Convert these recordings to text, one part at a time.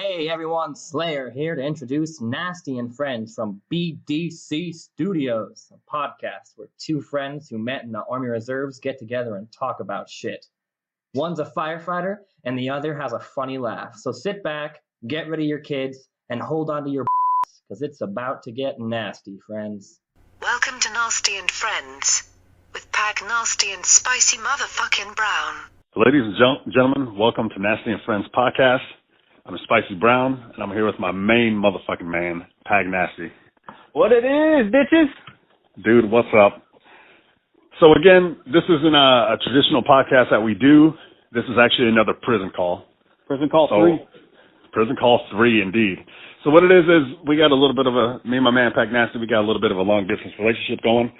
Hey everyone, Slayer here to introduce Nasty and Friends from BDC Studios, a podcast where two friends who met in the Army Reserves get together and talk about shit. One's a firefighter and the other has a funny laugh. So sit back, get rid of your kids, and hold on to your because it's about to get nasty, friends. Welcome to Nasty and Friends with Pagnasty and Spicy Motherfucking Brown. Ladies and gentlemen, welcome to Nasty and Friends podcast. I'm Spicy Brown, and I'm here with my main motherfucking man, Pagnasty. What it is, bitches? Dude, what's up? So again, this isn't a traditional podcast that we do. This is actually another prison call. Prison call 3. Prison call 3, indeed. So what it is we got a little bit of me and my man Pagnasty, we got a little bit of a long-distance relationship going.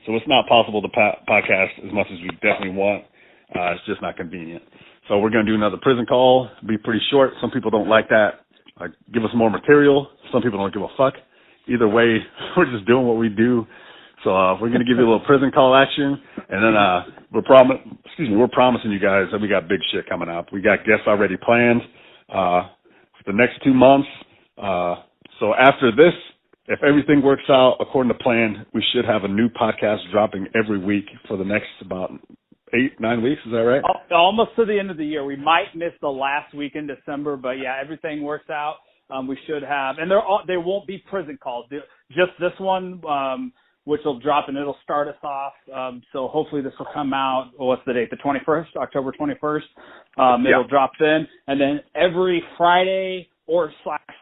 So it's not possible to podcast as much as we definitely want. It's just not convenient. So we're going to do another prison call. Be pretty short. Some people don't like that. Give us more material. Some people don't give a fuck. Either way, we're just doing what we do. So we're going to give you a little prison call action, and then we're promising you guys that we got big shit coming up. We got guests already planned for the next 2 months. So after this, if everything works out according to plan, we should have a new podcast dropping every week for the next about 8-9 weeks. Is that right? Almost to the end of the year. We might miss the last week in December, but yeah, everything works out. We should have, and they won't be prison calls. Just this one, which will drop, and it'll start us off. So hopefully this will come out. What's the date? The 21st, October 21st. It'll drop then, and then every Friday or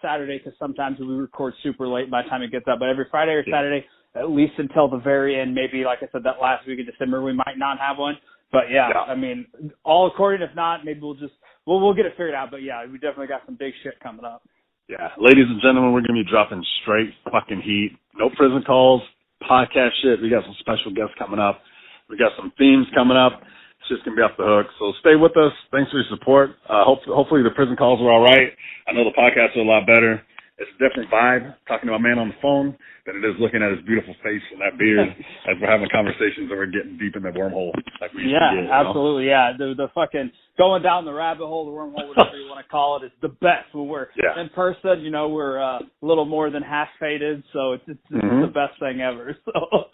Saturday, because sometimes we record super late by the time it gets up. But every Friday or Saturday, at least until the very end. Maybe, like I said, that last week of December, we might not have one. But yeah, I mean, all according. If not, maybe we'll get it figured out. But yeah, we definitely got some big shit coming up. Yeah, ladies and gentlemen, we're gonna be dropping straight fucking heat. No prison calls, podcast shit. We got some special guests coming up. We got some themes coming up. It's just gonna be off the hook. So stay with us. Thanks for your support. Hopefully the prison calls are all right. I know the podcasts are a lot better. It's a different vibe talking to a man on the phone than it is looking at his beautiful face and that beard as we're having conversations and we're getting deep in the wormable like we used to get. Absolutely, you know? Yeah. The fucking going down the rabbit hole, the wormhole, whatever you want to call it, is the best when we're in person. You know, we're a little more than half faded, so it's the best thing ever. So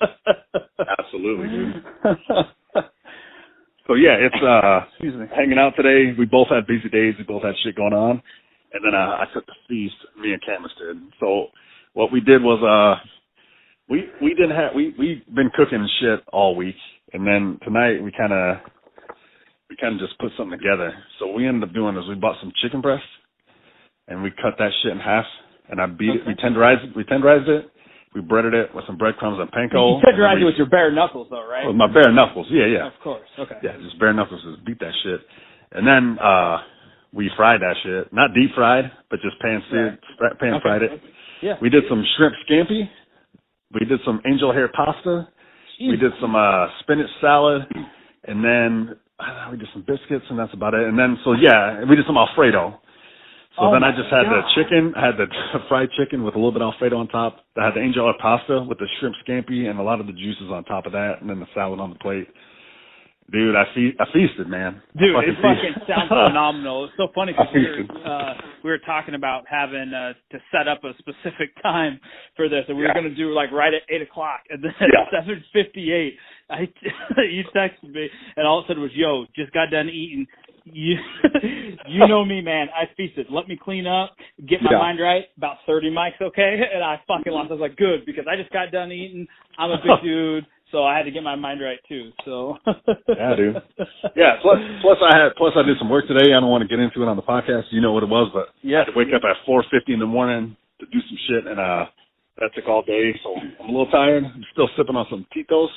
absolutely, dude. So yeah, it's hanging out today. We both had busy days. We both had shit going on. And then I took the feast, me and Camus did. So what we did was we've been cooking shit all week, and then tonight we kind of just put something together. So what we ended up doing is we bought some chicken breast, and we cut that shit in half, and I beat it. We tenderized it. We breaded it with some breadcrumbs and panko. You tenderized it with your bare knuckles, though, right? With my bare knuckles, yeah. Of course, okay. Yeah, just bare knuckles, just beat that shit, and then we fried that shit. Not deep fried, but just pan fried it. Yeah. We did some shrimp scampi. We did some angel hair pasta. Jeez. We did some spinach salad. And then we did some biscuits, and that's about it. And then, we did some Alfredo. So then I just had the chicken. I had the fried chicken with a little bit of Alfredo on top. I had the angel hair pasta with the shrimp scampi and a lot of the juices on top of that, and then the salad on the plate. Dude, I feasted, man. Dude, it fucking sounds phenomenal. It's so funny because we were talking about having to set up a specific time for this, and we were going to do like right at 8 o'clock, and then at 7:58, you texted me, and all it said was, "Yo, just got done eating." You know me, man. I feasted. Let me clean up, get my mind right. About 30 mics, okay? And I fucking lost. I was like, good, because I just got done eating. I'm a big dude. So I had to get my mind right too. So yeah, dude. Yeah. Plus I did some work today. I don't want to get into it on the podcast. You know what it was, but I had to wake up at 4:50 in the morning to do some shit, and that took all day. So I'm a little tired. I'm still sipping on some Tito's.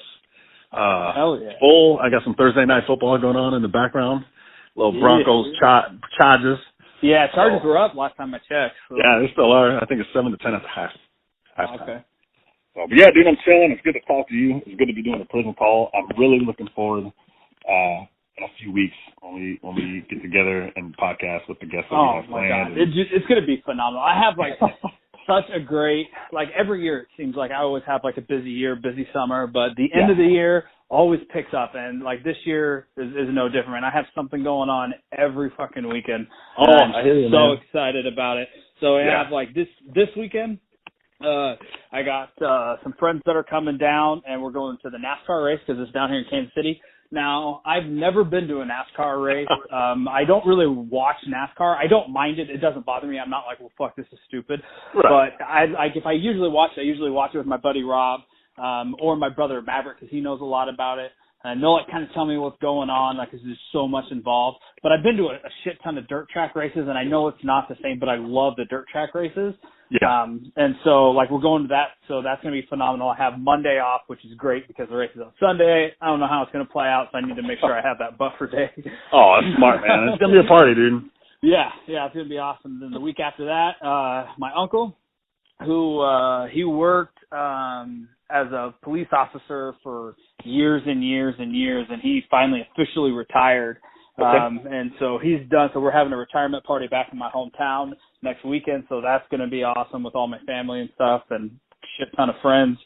Hell yeah. Full. I got some Thursday night football going on in the background. Little Broncos Chargers. Yeah, Chargers were up last time I checked. So. Yeah, they still are. I think it's 7-10 at the halftime. Okay. But yeah, dude, I'm chilling. It's good to talk to you. It's good to be doing a prison call. I'm really looking forward in a few weeks when we get together and podcast with the guests that we have planned. It's going to be phenomenal. I have such a great, every year it seems like I always have a busy year, busy summer, but the end of the year, always picks up, and like this year is no different. I have something going on every fucking weekend. I hear you, so man. excited about it. So I have like this weekend. I got some friends that are coming down, and we're going to the NASCAR race because it's down here in Kansas City. Now, I've never been to a NASCAR race. I don't really watch NASCAR. I don't mind it. It doesn't bother me. I'm not like, well, fuck, this is stupid. Right. But if I usually watch it with my buddy Rob. Or my brother Maverick, because he knows a lot about it. And they'll kind of tell me what's going on, because there's so much involved. But I've been to a shit ton of dirt track races, and I know it's not the same, but I love the dirt track races. Yeah. And so, we're going to that, so that's going to be phenomenal. I have Monday off, which is great because the race is on Sunday. I don't know how it's going to play out, so I need to make sure I have that buffer day. Oh, that's smart, man. It's going to be a party, dude. Yeah, it's going to be awesome. Then the week after that, my uncle, who he worked as a police officer for years and years and years, and he finally officially retired. Okay. And so he's done. So we're having a retirement party back in my hometown next weekend. So that's going to be awesome with all my family and stuff and shit ton of friends.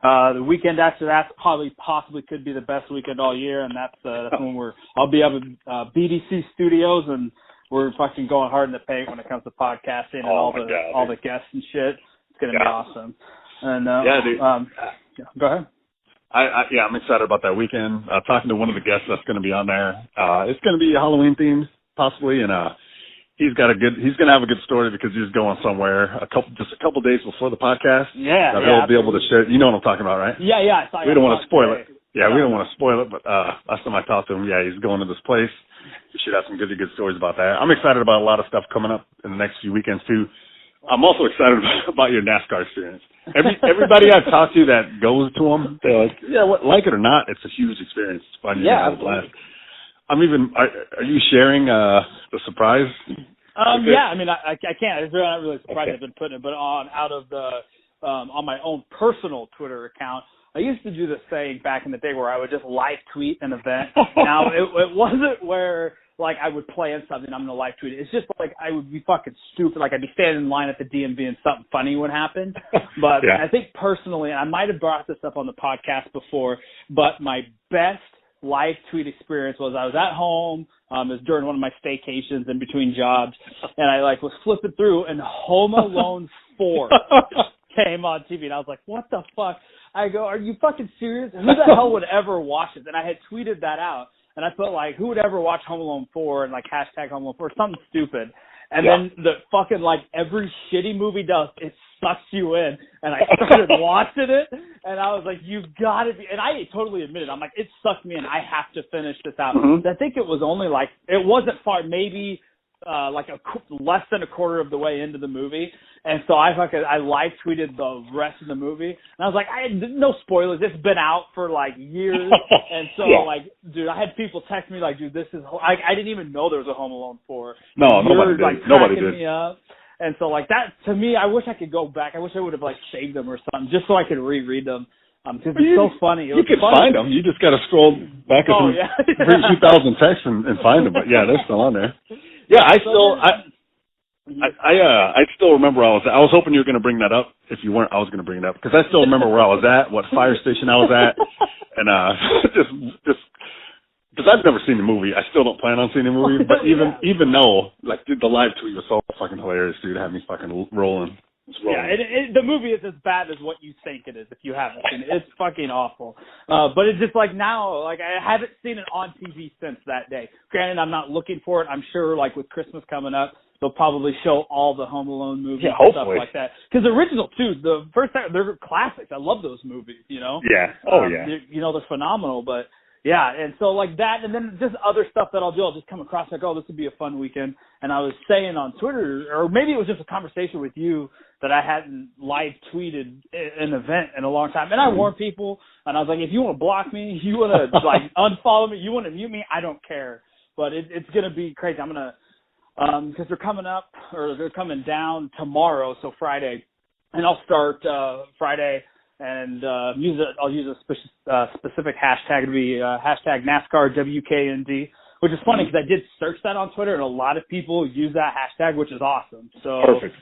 The weekend after that possibly could be the best weekend all year, and that's when I'll be up at BDC Studios, and we're fucking going hard in the paint when it comes to podcasting and all the guests and shit. It's going to be awesome. And dude. Go ahead. I'm excited about that weekend. Talking to one of the guests that's going to be on there. It's going to be Halloween themed, possibly, and he's going to have a good story because he's going somewhere a couple days before the podcast. Yeah, he'll be able to share. You know what I'm talking about, right? Yeah. We don't want to spoil it. Yeah, we don't want to spoil it, but last time I talked to him, he's going to this place. We should have some good stories about that. I'm excited about a lot of stuff coming up in the next few weekends too. I'm also excited about your NASCAR experience. Everybody I've talked to that goes to them, they're like, like it or not, it's a huge experience. It's fun. Yeah, blast. Are you sharing the surprise? Yeah, I mean, I can't. I'm not really surprised I've been putting it, but on my own personal Twitter account, I used to do this thing back in the day where I would just live tweet an event. Now, it wasn't where I would plan something, I'm going to live tweet it. It's just I would be fucking stupid. I'd be standing in line at the DMV and something funny would happen. But I think personally, and I might have brought this up on the podcast before, but my best live tweet experience was I was at home. It was during one of my staycations in between jobs, and I was flipping through, and Home Alone 4 came on TV, and I was like, what the fuck? I go, are you fucking serious? Who the hell would ever watch it? And I had tweeted that out. And I felt who would ever watch Home Alone 4 and hashtag Home Alone 4, something stupid. And then the fucking every shitty movie does, it sucks you in. And I started watching it, and I was like, you've got to be. And I totally admitted, I'm like, it sucked me in. I have to finish this out. Mm-hmm. I think it was only it wasn't far, maybe less than a quarter of the way into the movie. And so I live tweeted the rest of the movie, and I was like, I had no spoilers. It's been out for years, and so dude, I had people text me dude, this is. I didn't even know there was a Home Alone 4. No, nobody did. Nobody did. Me up. And so that to me, I wish I could go back. I wish I would have saved them or something just so I could reread them. Because it's so funny. You can find them. You just got to scroll back at 2,000 texts and find them. But yeah, they're still on there. Yeah, I still remember where I was hoping you were going to bring that up. If you weren't, I was going to bring it up because I still remember where I was at, what fire station I was at, and just because I've never seen the movie. I still don't plan on seeing the movie, but even though the live tweet was so fucking hilarious, dude, it had me fucking rolling. Yeah, the movie is as bad as what you think it is if you haven't seen it. It's fucking awful. But it's just now, I haven't seen it on TV since that day. Granted, I'm not looking for it. I'm sure, with Christmas coming up, they'll probably show all the Home Alone movies and stuff like that. Because the original, too, the first time, they're classics. I love those movies, Yeah. Oh, yeah. They're phenomenal, but... Yeah, and so that, and then just other stuff that I'll do, I'll just come across this would be a fun weekend. And I was saying on Twitter, or maybe it was just a conversation with you, that I hadn't live tweeted an event in a long time. And I warned people, and I was like, if you want to block me, you want to unfollow me, you want to mute me, I don't care. But it's going to be crazy. I'm going to, because they're coming down tomorrow, so Friday, and I'll start Friday. And I'll use a specific hashtag. It'll be hashtag NASCAR WKND, which is funny because I did search that on Twitter, and a lot of people use that hashtag, which is awesome. So perfect.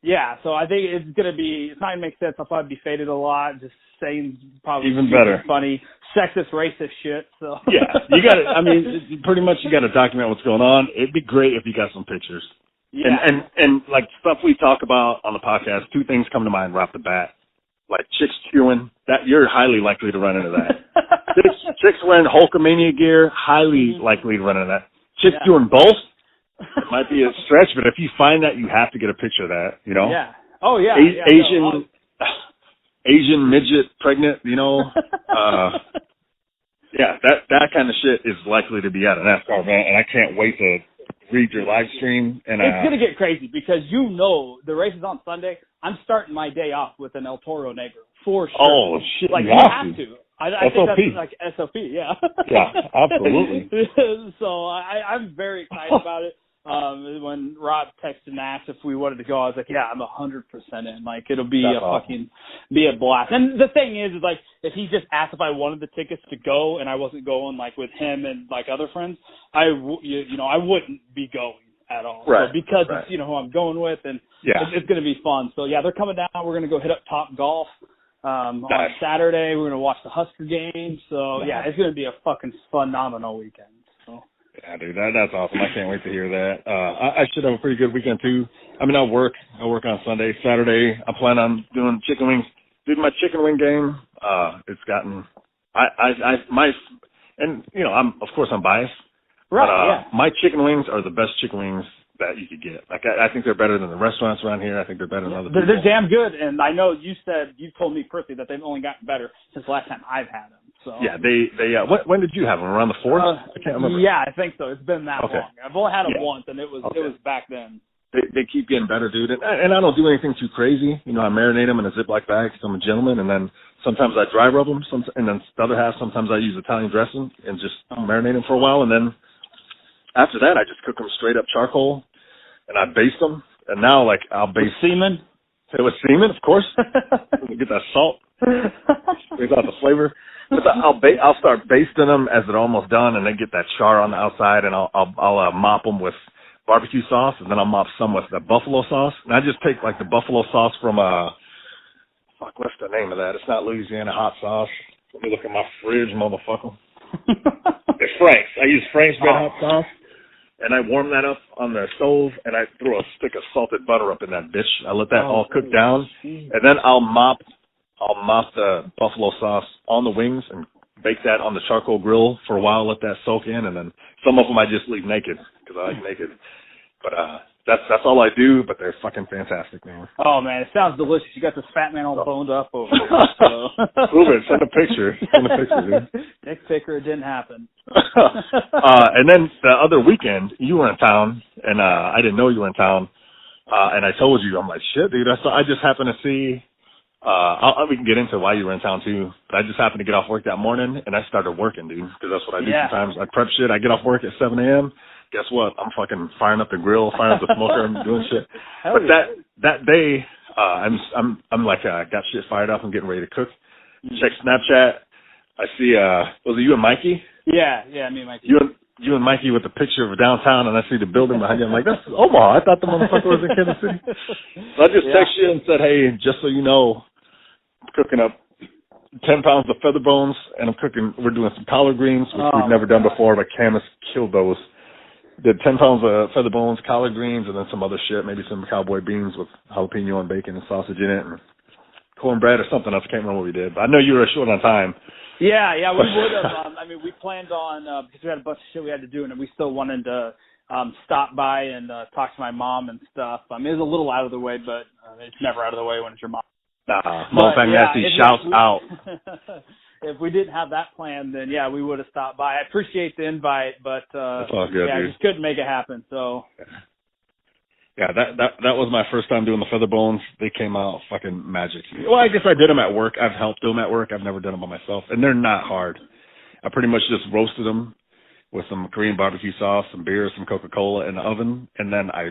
Yeah, so I think it's not gonna make sense. I'll probably be faded a lot, just saying probably even better funny, sexist, racist shit. So yeah, you got to. I mean, pretty much you got to document what's going on. It'd be great if you got some pictures. Yeah. And like stuff we talk about on the podcast, two things come to mind right off the bat. Like chicks queuing, that you're highly likely to run into that. chicks wearing Hulkamania gear, highly likely to run into that. Chicks doing both, it might be a stretch, but if you find that, you have to get a picture of that, you know? Yeah. Oh, yeah. Asian midget pregnant, you know? Yeah, that kind of shit is likely to be at a NASCAR event, and I can't wait to read your live stream. And it's going to get crazy because the race is on Sunday. I'm starting my day off with an El Toro Negro for sure. Oh, shit, like, you have to. I think that's like SOP, yeah. Yeah, absolutely. So I'm very excited about it. When Rob texted and asked if we wanted to go, I was like, yeah, I'm 100% in. Like, it'll be be a blast. And the thing is like, if he just asked if I wanted the tickets to go and I wasn't going, like, with him and, like, other friends, I wouldn't be going at all. Right. So because it's, who I'm going with, and it's going to be fun. So, yeah, they're coming down. We're going to go hit up Top Golf on Saturday. We're going to watch the Husker game. So, yeah, it's going to be a fucking phenomenal weekend. So. Yeah, dude, that's awesome. I can't wait to hear that. I should have a pretty good weekend, too. I mean, I work on Sunday. Saturday, I plan on doing chicken wings. Did my chicken wing game. It's gotten, I'm biased. Right, My chicken wings are the best chicken wings that you could get. Like, I think they're better than the restaurants around here. I think they're better than other people. They're damn good, and I know you told me personally that they've only gotten better since the last time I've had them. So. Yeah, they when did you have them? Around the 4th? I can't remember. Yeah, I think so. It's been that long. I've only had them once, and it was back then. They keep getting better, dude. And I don't do anything too crazy. You know, I marinate them in a Ziploc bag because I'm a gentleman, and then sometimes I dry rub them, and then the other half, sometimes I use Italian dressing and just marinate them for a while, and then after that, I just cook them straight up charcoal, and I baste them. And now, like, I'll baste semen. With semen, of course. Get that salt. Brings out the flavor. But I'll start basting them as they're almost done, and they get that char on the outside, and I'll mop them with barbecue sauce, and then I'll mop some with the buffalo sauce. And I just take, like, the buffalo sauce from what's the name of that? It's not Louisiana hot sauce. Let me look at my fridge, motherfucker. It's Frank's. I use Frank's red hot sauce, and I warm that up on the stove, and I throw a stick of salted butter up in that bitch. I let that all cook down, and then I'll mop the buffalo sauce on the wings and bake that on the charcoal grill for a while, let that soak in, and then some of them I just leave naked because I like naked. But that's all I do, but they're fucking fantastic, man. Oh, man, it sounds delicious. You got this fat man all boned up over there. So. Prove it. Send a picture. Dude. Next picture, it didn't happen. And then the other weekend, you were in town, and I didn't know you were in town, and I told you, I'm like, shit, dude. I just happened to see, we can get into why you were in town, too, but I just happened to get off work that morning, and I started working, dude, because that's what I do sometimes. I prep shit. I get off work at 7 a.m., guess what? I'm fucking firing up the grill, firing up the smoker, I'm doing shit. But that day, I'm like, got shit fired up. I'm getting ready to cook. Check Snapchat. I see, was it you and Mikey? Yeah, me and Mikey. You and Mikey with the picture of downtown, and I see the building behind you. I'm like, that's Omaha. I thought the motherfucker was in Kansas City. So I just text you and said, hey, just so you know, I'm cooking up 10 pounds of feather bones, and we're doing some collard greens, which we've never done before, but Cam has killed those. Did 10 pounds of feather bones, collard greens, and then some other shit, maybe some cowboy beans with jalapeno and bacon and sausage in it, and cornbread or something else. I can't remember what we did, but I know you were short on time. Yeah, we would have. We planned on, because we had a bunch of shit we had to do, and we still wanted to stop by and talk to my mom and stuff. It was a little out of the way, but it's never out of the way when it's your mom. Mom Pagnasty shouts out. If we didn't have that plan, then we would have stopped by. I appreciate the invite, but that's all good, I just couldn't make it happen. So yeah, that was my first time doing the feather bones. They came out fucking magic. Well, I guess I did them at work. I've helped do them at work. I've never done them by myself, and they're not hard. I pretty much just roasted them with some Korean barbecue sauce, some beer, some Coca-Cola in the oven, and then I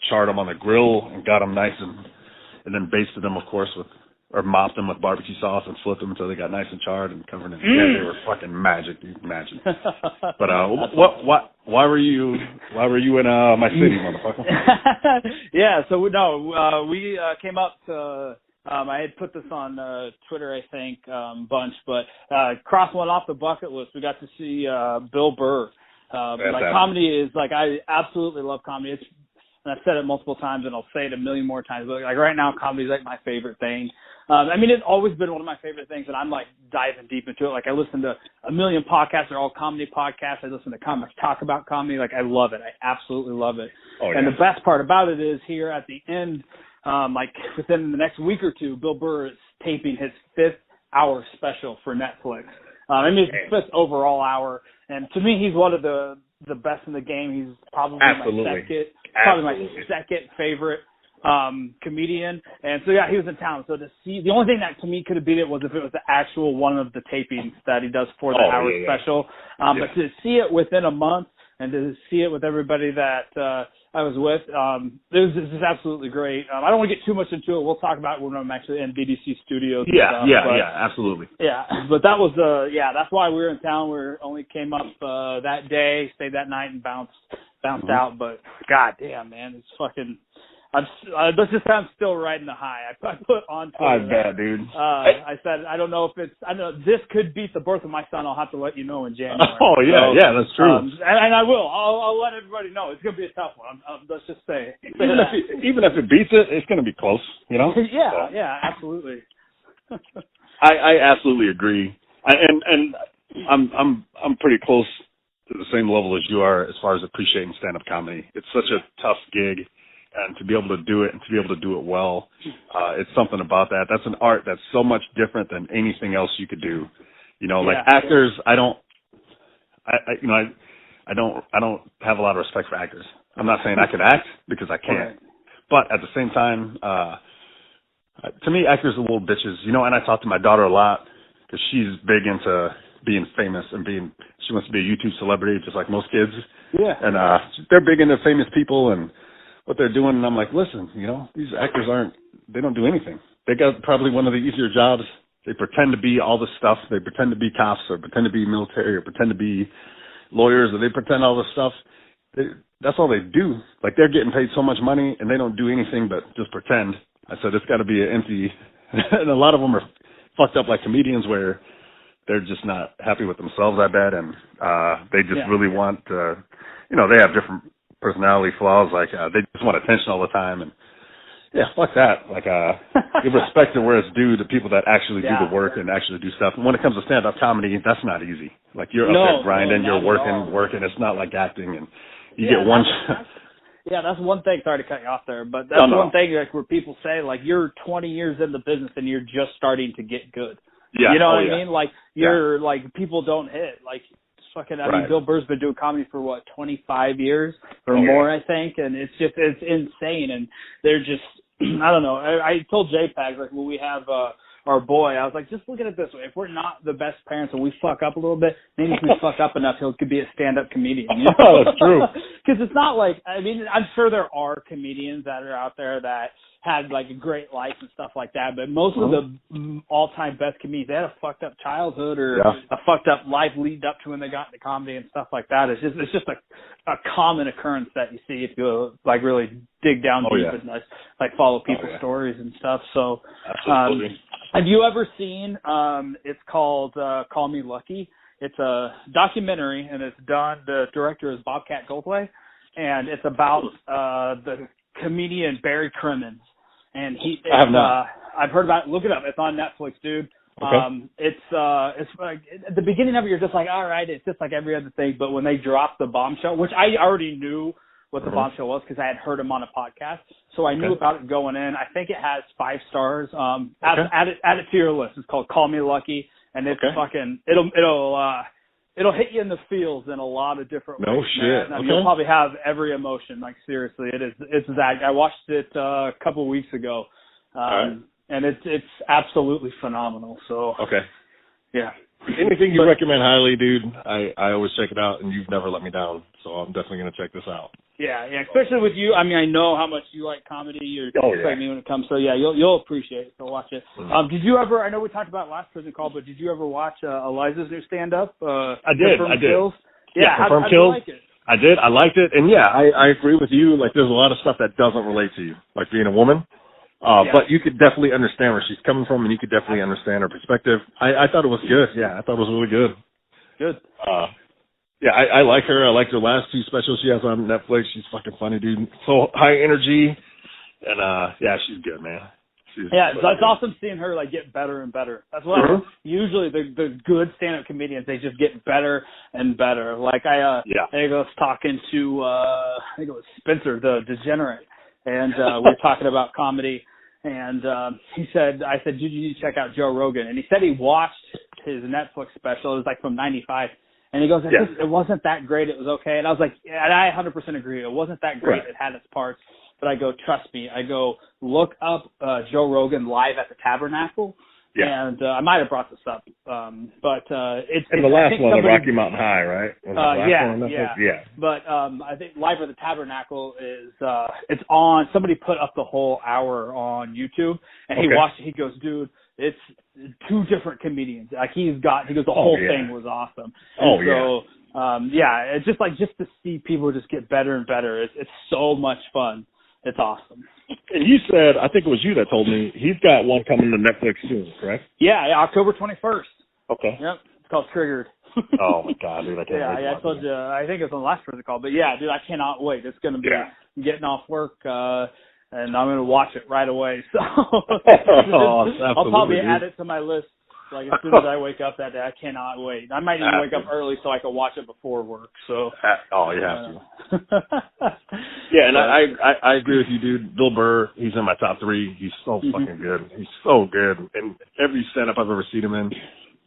charred them on the grill and got them nice and then basted them, of course, with or mopped them with barbecue sauce and flipped them until they got nice and charred and covered in. Yeah, they were fucking magic, dude, magic. But why were you in my city, motherfucker? Yeah, so we came up to. I had put this on Twitter, I think, bunch, but cross one off the bucket list. We got to see Bill Burr. Comedy is I absolutely love comedy. And I've said it multiple times, and I'll say it a million more times. But right now, comedy is my favorite thing. It's always been one of my favorite things, and I'm diving deep into it. I listen to a million podcasts. They're all comedy podcasts. I listen to comics talk about comedy. I love it. I absolutely love it. Oh, yeah. And the best part about it is here at the end. Within the next week or two, Bill Burr is taping his 5th hour special for Netflix. His 5th overall hour, and to me, he's one of the best in the game. He's probably my second favorite comedian. And so he was in town. So to see, the only thing that to me could have beat it was if it was the actual one of the tapings that he does for the hour special. But to see it within a month and to see it with everybody that I was with, this is absolutely great. I don't want to get too much into it. We'll talk about it when I'm actually in BDC Studios. Yeah, absolutely. Yeah, but that was that's why we were in town. We only came up that day, stayed that night, and bounced out. But god damn, man, it's fucking. Let's just say I'm still riding the high. I put on Twitter. I bet, dude. I said I don't know if it's. I know this could beat the birth of my son. I'll have to let you know in January. Oh yeah, that's true. And I will. I'll let everybody know. It's gonna be a tough one. Let's just say. Even if it beats it, it's gonna be close. You know. Yeah, absolutely. I absolutely agree. And I'm pretty close to the same level as you are as far as appreciating stand-up comedy. It's such a tough gig. And to be able to do it and to be able to do it well, it's something about that. That's an art that's so much different than anything else you could do. Actors, I don't have a lot of respect for actors. I'm not saying I could act because I can't, right. But at the same time, to me, actors are little bitches. And I talk to my daughter a lot because she's big into being famous and she wants to be a YouTube celebrity just like most kids. Yeah. And they're big into famous people and what they're doing, and I'm like, listen, these actors they don't do anything. They got probably one of the easier jobs. They pretend to be all this stuff. They pretend to be cops or pretend to be military or pretend to be lawyers or they pretend all this stuff. That's all they do. They're getting paid so much money and they don't do anything but just pretend. I said, it's got to be an empty, and a lot of them are fucked up like comedians where they're just not happy with themselves, I bet, and they just really want to, they have different personality flaws, they just want attention all the time, and fuck that. Give respect to where it's due to people that actually do the work and actually do stuff. And when it comes to stand-up comedy, that's not easy. You're up there grinding, you're working. It's not like acting, and you get one. That's one thing. Sorry to cut you off there, but that's one thing where people say you're 20 years in the business and you're just starting to get good. Yeah, you know what I mean? You're people don't hit Bill Burr's been doing comedy for 25 years or more, I think, and it's insane. And they're just, I don't know. I told JPEG when we have our boy, I was like, just look at it this way: if we're not the best parents and we fuck up a little bit, maybe if we fuck up enough, he could be a stand-up comedian. That's true. Because it's not I'm sure there are comedians that are out there that had a great life and stuff like that, but most of the all-time best comedians, they had a fucked up childhood or a fucked up life leading up to when they got into comedy and stuff like that. It's just a common occurrence that you see if you really dig down deep and follow people's stories and stuff. So, have you ever seen? It's called Call Me Lucky. It's a documentary and it's done. The director is Bobcat Goldthwait, and it's about the comedian Barry Crimmins. And I have not. I've heard about it. Look it up. It's on Netflix, dude. Okay. It's at the beginning of it, you're just all right, it's just like every other thing. But when they drop the bombshell, which I already knew what the bombshell was because I had heard him on a podcast, so I knew about it going in. I think it has 5 stars. Add it to your list. It's called Call Me Lucky, and it's fucking it'll hit you in the feels in a lot of different ways. No shit. Man. You'll probably have every emotion. Seriously, it's that. I watched it a couple of weeks ago, and it's absolutely phenomenal. So yeah. Anything you recommend highly, dude, I always check it out, and you've never let me down. So I'm definitely gonna check this out. Yeah, especially with you. I mean, I know how much you like comedy. You're like me when it comes. So yeah, you'll appreciate it. So watch it. Mm-hmm. Did you ever? I know we talked about last prison call, but did you ever watch Eliza's new stand-up? I did. Kills? Yeah, Confirmed how Kills. did you like it? I did. I liked it, and yeah, I agree with you. Like, there's a lot of stuff that doesn't relate to you, like being a woman. But you could definitely understand where she's coming from, and you could definitely understand her perspective. I thought it was good. Yeah, I thought it was really good. Good. Yeah, I like her. I liked her last 2 specials she has on Netflix. She's fucking funny, dude. So high energy. And, yeah, she's good, man. It's awesome seeing her, like, get better and better. That's what usually the good stand-up comedians, they just get better and better. Like, I was talking to, I think it was Spencer, the Degenerate, and we were talking about comedy. And I said, did you check out Joe Rogan? And he said he watched his Netflix special. It was, like, from 95. And he goes, it wasn't that great. It was okay. And I was like, and I 100% agree. It wasn't that great. Right. It had its parts. But I go, trust me. I go, look up Joe Rogan live at the Tabernacle. Yeah. And I might have brought this up. But it's the last one, the Rocky Mountain High, right? Yeah. But I think live at the Tabernacle is it's on. Somebody put up the whole hour on YouTube, and he watched it. He goes, dude, it's 2 different comedians. Like he goes, the whole thing was awesome. It's just to see people just get better and better. It's so much fun. It's awesome. And you said, I think it was you that told me, he's got one coming to Netflix soon, correct? Yeah, October 21st. Okay. Yep. It's called Triggered. Oh my God, dude! I can't wait. I told you. I think it was on the last prison call, but yeah, dude, I cannot wait. It's gonna be getting off work, and I'm gonna watch it right away. So I'll probably add it to my list. Like as soon as I wake up that day, I cannot wait. I might even wake up early so I can watch it before work. So you have to. Yeah, and I agree with you, dude. Bill Burr, he's in my top 3. He's so fucking good. He's so good, and every stand-up I've ever seen him in,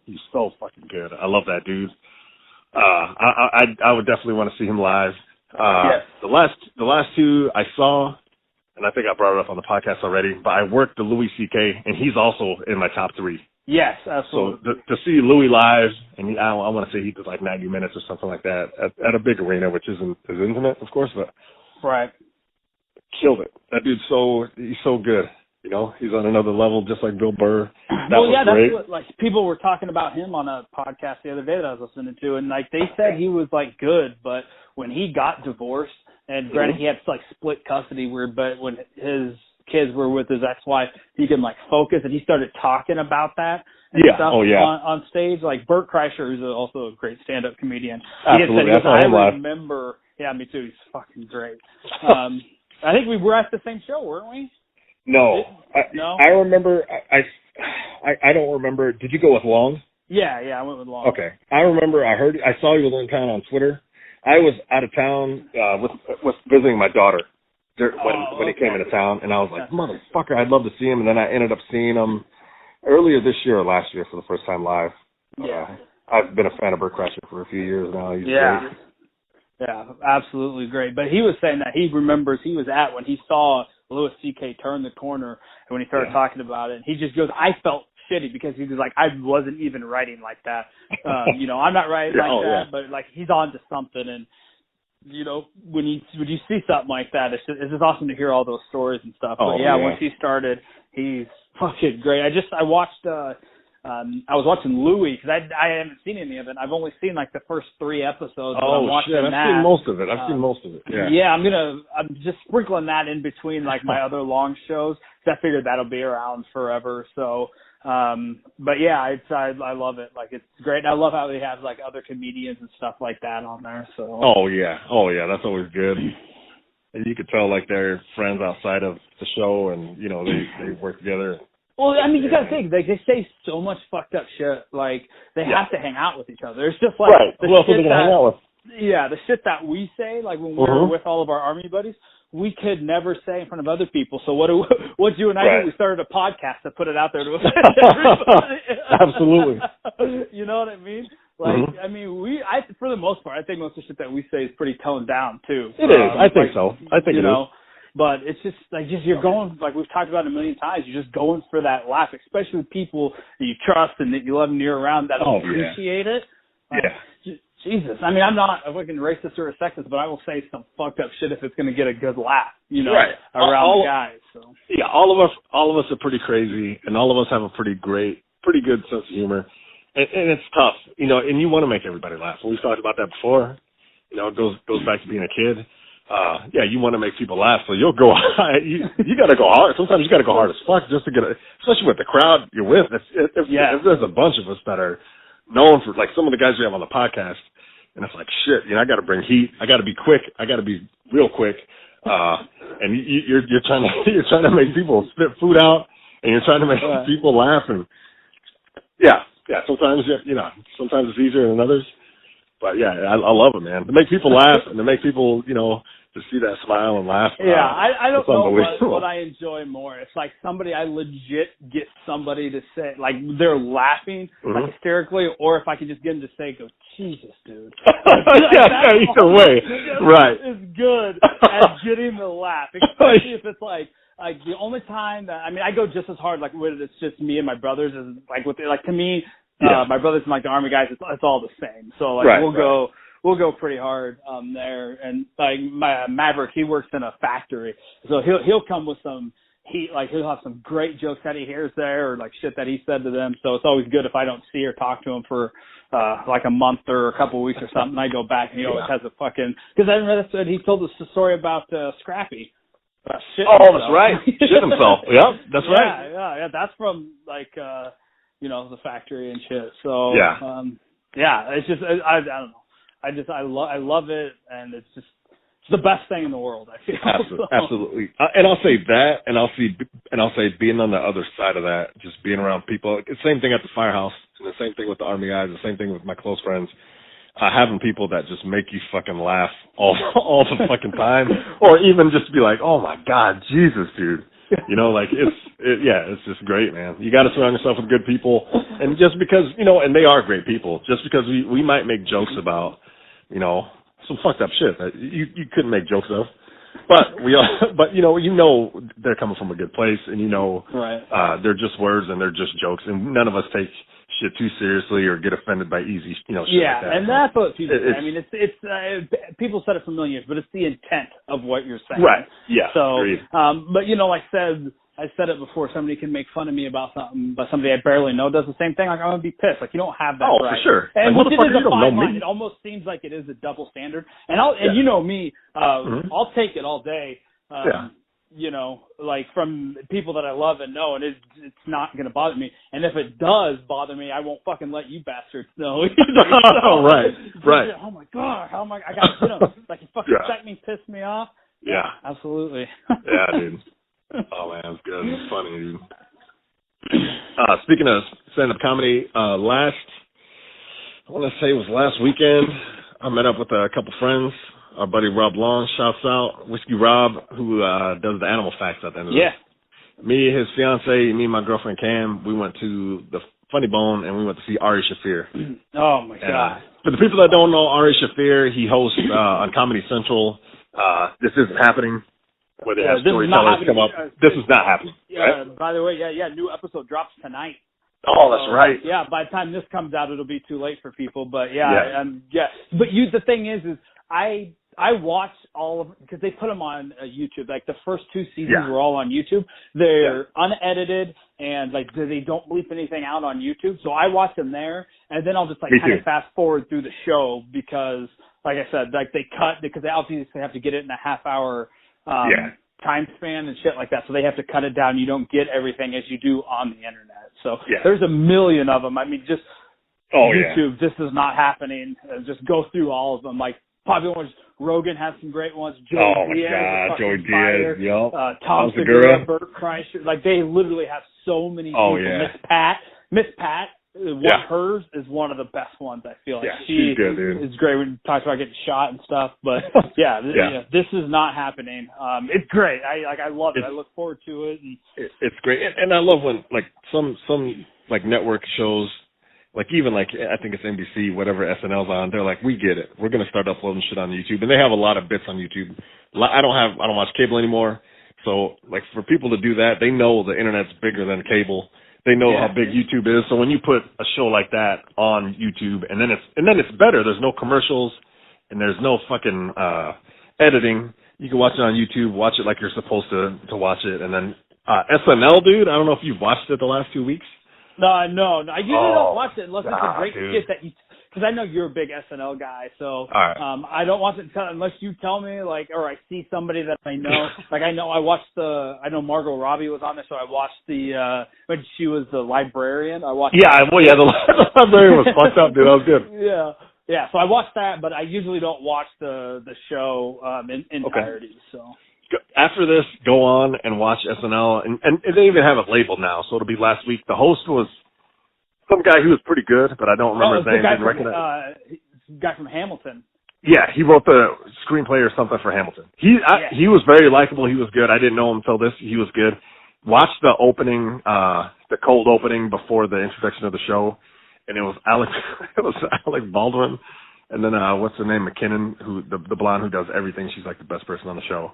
he's so fucking good. I love that dude. I would definitely want to see him live. The last 2 I saw, and I think I brought it up on the podcast already, but I worked the Louis C.K., and he's also in my top 3. Yes, absolutely. So to see Louis live, and I want to say he did like 90 minutes or something like that at a big arena, which isn't as intimate, of course, but killed it. That dude's he's so good. You know, he's on another level, just like Bill Burr. That's what, like, people were talking about him on a podcast the other day that I was listening to, and like they said he was like good, but when he got divorced, and granted he had like split custody, but when his kids were with his ex-wife, he can like focus, and he started talking about that and stuff on stage. Like Bert Kreischer, who's also a great stand-up comedian. Absolutely, I remember. Yeah, me too. He's fucking great. I think we were at the same show, weren't we? No. I remember. I don't remember. Did you go with Long? Yeah, I went with Long. Okay, I remember. I saw you were in town on Twitter. I was out of town with visiting my daughter. When he came into town, and I was like, motherfucker, I'd love to see him. And then I ended up seeing him earlier this year or last year for the first time live. Yeah. I've been a fan of Bert Kreischer for a few years now. He's great. Yeah, absolutely great. But he was saying that he remembers he was at when he saw Louis C.K. turn the corner, and when he started talking about it, he just goes, I felt shitty because he was like, I wasn't even writing like that. I'm not writing like that, but like he's on to something. And you know, when you see something like that, it's just awesome to hear all those stories and stuff. But once he started, he's fucking great. I watched I was watching Louis because I haven't seen any of it. I've only seen like the first 3 episodes. Oh shit! I've seen most of it. Yeah. I'm just sprinkling that in between like my other long shows. So I figured that'll be around forever. So, but yeah, I love it. Like it's great. I love how they have like other comedians and stuff like that on there. So. Oh yeah, that's always good. And you could tell like they're friends outside of the show, and you know they work together. Well, I mean, you gotta think, like, they say so much fucked up shit, like, they have to hang out with each other. It's just like, who else are they gonna hang out with? Yeah, the shit that we say, like, when we're with all of our Army buddies, we could never say in front of other people. So what you and I did, we started a podcast to put it out there to everybody. Absolutely. You know what I mean? Like, I mean, for the most part, I think most of the shit that we say is pretty toned down, too. It is. I think so. I think it is. But it's just like you're going, like we've talked about a million times, you're just going for that laugh, especially with people that you trust and that you love and you're around that appreciate it. Like, Jesus. I mean, I'm not a fucking racist or a sexist, but I will say some fucked up shit if it's going to get a good laugh, you know, right. around the guys. So. Yeah, all of us are pretty crazy, and all of us have a pretty good sense of humor. And it's tough, you know, and you want to make everybody laugh. We've talked about that before. You know, it goes back to being a kid. Yeah, you want to make people laugh, so you'll go you got to go hard. Sometimes you got to go hard as fuck just to get especially with the crowd you're with. If there's a bunch of us that are known for, like some of the guys we have on the podcast, and it's like, shit, you know, I got to bring heat. I got to be quick. I got to be real quick. And you're trying to make people spit food out, and you're trying to make people laugh. And yeah. Sometimes sometimes it's easier than others. But yeah, I love it, man. To make people laugh and to make people, you know, to see that smile and laugh. Yeah, I don't know what I enjoy more. It's like I legit get somebody to say, like, they're laughing like hysterically, or if I could just get them to say, go, Jesus, dude. Either way. Right. It's good at getting the laugh, especially if it's like the only time that, I mean, I go just as hard, like, when it's just me and my brothers, is like, to me, my brothers and like the Army guys, it's all the same. So like we'll go pretty hard there. And like my Maverick, he works in a factory, so he'll come with some heat. Like he'll have some great jokes that he hears there, or like shit that he said to them. So it's always good if I don't see or talk to him for like a month or a couple of weeks or something. I go back and he always has a fucking, because I remember that he told us the story about Scrappy. Shit himself. That's right. Shit himself. Yep, that's right. Yeah. That's from like you know, the factory and shit. So it's just I don't know. I love it, and it's the best thing in the world, I feel. Absolutely. And I'll say that, and I'll say being on the other side of that, just being around people. It's the same thing at the firehouse, and the same thing with the Army guys, the same thing with my close friends. Having people that just make you fucking laugh all the fucking time, or even just be like, oh my God, Jesus, dude. You know, like it's just great, man. You got to surround yourself with good people, and just because, you know, and they are great people, just because we might make jokes about, you know, some fucked up shit that you couldn't make jokes of, but you know they're coming from a good place, and you know, they're just words and they're just jokes, and none of us take shit too seriously or get offended by easy, you know, shit like that. And that's what people say. I mean, it's people said it for a million years, but it's the intent of what you're saying. Right. Yeah. So, but you know, I said it before, somebody can make fun of me about something, but somebody I barely know does the same thing. Like, I'm going to be pissed. Like, you don't have that right. Oh, for sure. And like, which it is a fine line. It almost seems like it is a double standard. And you know me, I'll take it all day. You know, like from people that I love and know, and it's not going to bother me. And if it does bother me, I won't fucking let you bastards know. Right. Oh my God, how am I got to get him? Like, you fucking check me, piss me off. Yeah. Absolutely. Yeah, dude. Oh man, it's good. It's funny, dude. Speaking of stand-up comedy, I want to say it was last weekend, I met up with a couple friends. Our buddy Rob Long, shouts out, Whiskey Rob, who does the animal facts at the end of this. Me, his fiance, me and my girlfriend Cam, we went to the Funny Bone, and we went to see Ari Shaffir. Oh my God. For the people that don't know Ari Shaffir, he hosts on Comedy Central, This Isn't Happening, where they have storytellers come up. This is not happening. Yeah, right? By the way, new episode drops tonight. Oh, that's right. Yeah, by the time this comes out, it'll be too late for people. But But the thing is I watch all of, because they put them on YouTube. Like the first 2 seasons were all on YouTube. They're unedited, and like they don't bleep anything out on YouTube. So I watch them there, and then I'll just like kind of fast forward through the show because, like I said, like they cut, because they obviously have to get it in a half hour time span and shit like that. So they have to cut it down. You don't get everything as you do on the internet. So there's a million of them. I mean, just YouTube. This is not happening. Just go through all of them. Like popular ones. Rogan has some great ones. Joey Diaz. Yep. Tom Segura, Bert Kreischer. Like they literally have so many people. Miss Pat. Hers is one of the best ones. I feel like she's good, dude. Is great when she talks about getting shot and stuff. But this is not happening. It's great. I love it. I look forward to it. And it's great, and I love when like some like network shows. Like even like I think it's NBC, whatever SNL's on, they're like, we get it. We're gonna start uploading shit on YouTube, and they have a lot of bits on YouTube. I don't watch cable anymore, so like for people to do that, they know the internet's bigger than cable, They know how big YouTube is. So when you put a show like that on YouTube, and then it's better. There's no commercials, and there's no fucking editing. You can watch it on YouTube, watch it like you're supposed to watch it, and then SNL, dude. I don't know if you've watched it the last 2 weeks. No. I usually don't watch it unless it's a great skit that you. Because I know you're a big SNL guy, so I don't watch it unless you tell me, like, or I see somebody that I know. Like I know Margot Robbie was on there, so I watched when she was the librarian. I watched. Yeah, the librarian was fucked up, dude. That was good. Yeah. So I watched that, but I usually don't watch the show in entirety. Okay. So after this, go on and watch SNL, and they even have it labeled now, so it'll be last week. The host was some guy who was pretty good, but I don't remember his name. Didn't recognize. Guy from Hamilton. Yeah, he wrote the screenplay or something for Hamilton. He was very likable. He was good. I didn't know him until this. He was good. Watch the opening, the cold opening before the introduction of the show, and it was Alec Baldwin, and then what's her name, McKinnon, who the blonde who does everything. She's like the best person on the show.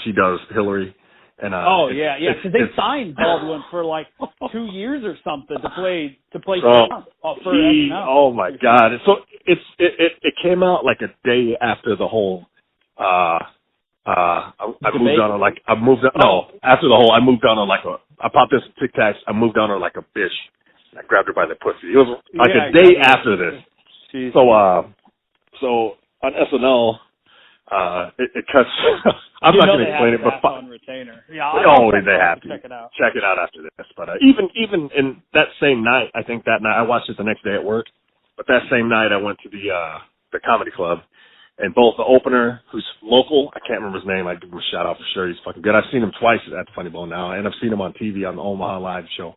She does Hillary. And, because they signed Baldwin for like 2 years or something to play Trump for SNL. Oh my God! So it came out like a day after the whole. I moved on her like I moved on. No, after the whole, I moved on her like I popped this Tic Tacs. I moved on her like a bitch. I grabbed her by the pussy. It was like a day after this. Jeez. So on SNL. It cuts. I'm not going to explain it, but on retainer. Yeah, they have to check it out. Check it out after this. But even in that same night, I think that night I watched it the next day at work. But that same night I went to the comedy club, and both the opener, who's local, I can't remember his name. I give him a shout out for sure. He's fucking good. I've seen him twice at the Funny Bone now, and I've seen him on TV on the Omaha Live show.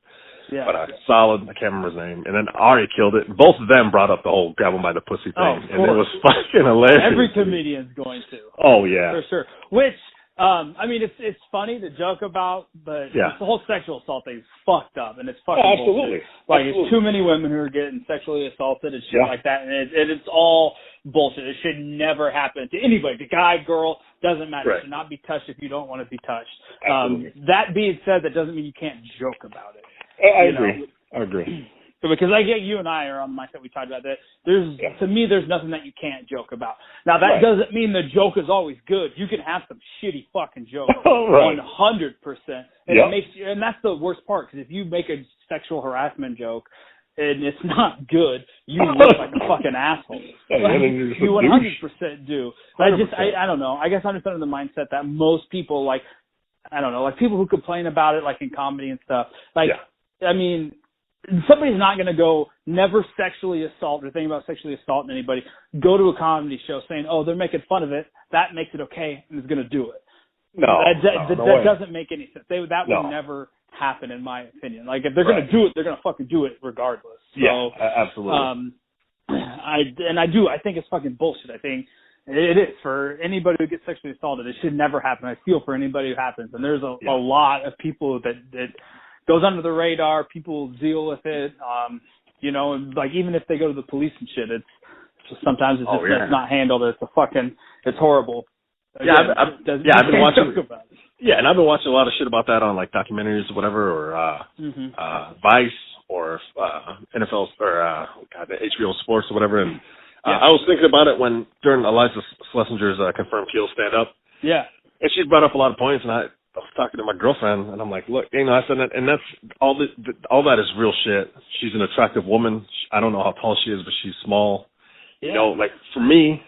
Yeah. But solid. I can't remember his name. And then Ari killed it. Both of them brought up the whole grab him by the pussy thing, and it was fucking hilarious. Every comedian's going to. Oh yeah, for sure. Which I mean, it's funny to joke about, but the whole sexual assault thing is fucked up, and it's fucking absolutely bullshit. Like it's too many women who are getting sexually assaulted and shit like that, and it's all bullshit. It should never happen to anybody. The guy, girl, doesn't matter. It should not be touched if you don't want to be touched. That being said, that doesn't mean you can't joke about it. I agree. Because I get you and I are on the mindset we talked about that. To me, there's nothing that you can't joke about. Now that doesn't mean the joke is always good. You can have some shitty fucking jokes, 100%, and it makes you. And that's the worst part, because if you make a sexual harassment joke and it's not good, you look like a fucking asshole. You 100% do. But I don't know. I guess I'm just under the mindset that most people like people who complain about it, like in comedy and stuff, I mean, somebody's not going to go never sexually assault or think about sexually assaulting anybody, go to a comedy show saying, oh, they're making fun of it, that makes it okay, and is going to do it. That doesn't make any sense. That will never happen, in my opinion. Like, if they're going to do it, they're going to fucking do it regardless. So, absolutely. I think it's fucking bullshit. I think it is. For anybody who gets sexually assaulted, it should never happen. I feel for anybody who happens. And there's a lot of people that goes under the radar. People deal with it. And like even if they go to the police and shit, sometimes it's not handled. It's horrible. Again, I've been watching. Yeah, and I've been watching a lot of shit about that on like documentaries or whatever, or Vice or NFL or the HBO Sports or whatever. And I was thinking about it during Eliza Schlesinger's Confirmed Kill stand up. Yeah, and she brought up a lot of points, and I was talking to my girlfriend, and I'm like, look, I said that, and that's all that is real shit. She's an attractive woman. I don't know how tall she is, but she's small. Yeah. Like for me,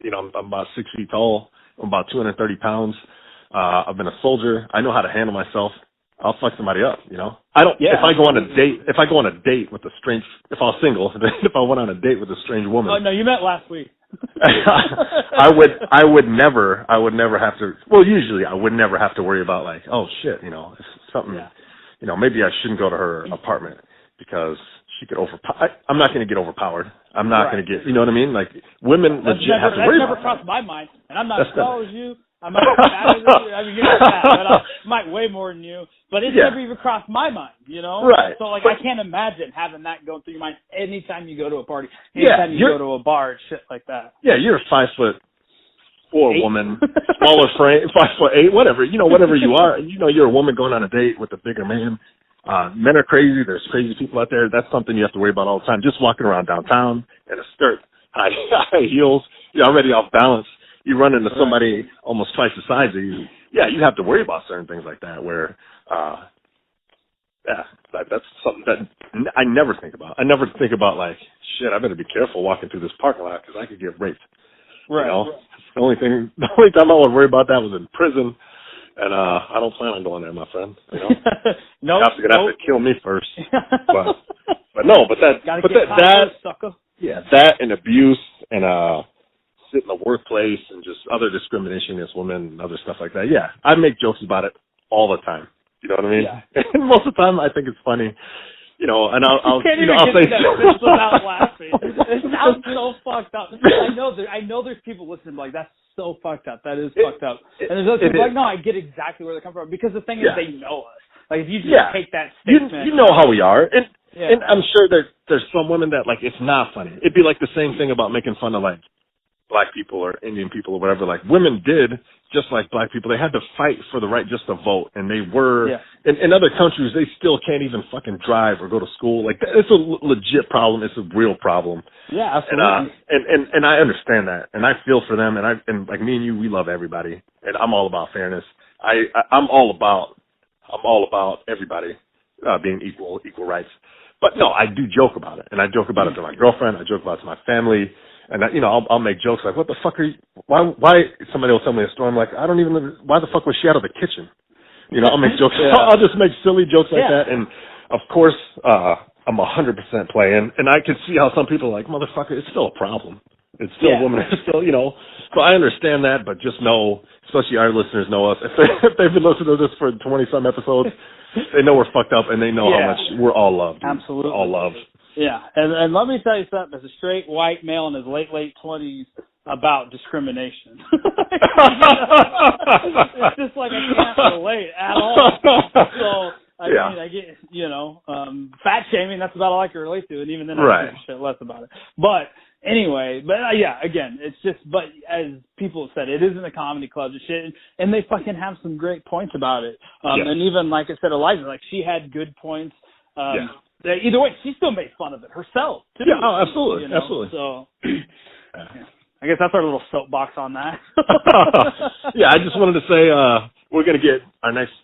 I'm about 6 feet tall. I'm about 230 pounds. I've been a soldier. I know how to handle myself. I'll fuck somebody up, I don't. Yeah. If I go on a date with a strange, if I was single, if I went on a date with a strange woman. Oh no, you met last week. I would never have to. Well, usually I would never have to worry about like, oh shit, if something, maybe I shouldn't go to her apartment because she could I'm not going to get overpowered. I'm not going to get, you know what I mean? Like women legit have to worry about. That's never crossed my mind, and I'm not as tall as you. I might be fatter than you. I mean, you're not fat, but I might weigh more than you. But it's never even crossed my mind, Right. So, like, I can't imagine having that going through your mind anytime you go to a party, anytime you go to a bar, and shit like that. Yeah, you're a 5'4" woman, smaller frame, 5'8", whatever. Whatever you are. You're a woman going on a date with a bigger man. Men are crazy. There's crazy people out there. That's something you have to worry about all the time. Just walking around downtown in a skirt, high heels, you're already off balance. You run into somebody almost twice the size of you. Yeah, you have to worry about certain things like that where, that's something that I never think about. I never think about like, shit, I better be careful walking through this parking lot because I could get raped. Right. You know? The only time I would worry about that was in prison. And I don't plan on going there, my friend. You know? Nope. You're gonna have to kill me first. But that and abuse and sit in the workplace and just other discrimination against women and other stuff like that. Yeah, I make jokes about it all the time. You know what I mean? Yeah. And most of the time, I think it's funny. You know, and I'll say without laughing. It sounds so fucked up. I know there's people listening like that's so fucked up. That is fucked up. And there's other people like, no, I get exactly where they come from because the thing is they know us. Like if you just take that statement, you know how we are, and I'm sure there's some women that like it's not funny. It'd be like the same thing about making fun of like black people or Indian people or whatever. Like women did just like black people. They had to fight for the right just to vote, and they were in other countries they still can't even fucking drive or go to school. Like it's a legit problem. It's a real problem. Yeah, absolutely. And I understand that, and I feel for them, and like me and you, we love everybody, and I'm all about fairness. I'm all about everybody being equal rights. But no, I do joke about it, and I joke about it to my girlfriend. I joke about it to my family. And I'll make jokes like, "What the fuck are you? Why?" Somebody will tell me a story. I'm like, "I don't even. Why the fuck was she out of the kitchen?" I'll make jokes. I'll just make silly jokes like that. And of course, I'm 100% playing. And I can see how some people are like, "Motherfucker, it's still a problem. It's still a woman. It's still, So I understand that, but just know, especially our listeners know us. If they've been listening to this for 20-some episodes, they know we're fucked up, and they know how much we're all loved. Absolutely, we're all loved. Yeah, and let me tell you something. As a straight white male in his late 20s about discrimination, it's just like I can't relate at all. So I mean, I get fat shaming. That's about all I can relate to, and even then I give a shit less about it. But anyway, again, it's just. But as people have said, it isn't a comedy club and shit, and they fucking have some great points about it. And even like I said, Eliza, like she had good points. Either way, she still made fun of it herself, too. Yeah, absolutely. Absolutely. So, I guess that's our little soapbox on that. I just wanted to say we're going to get our next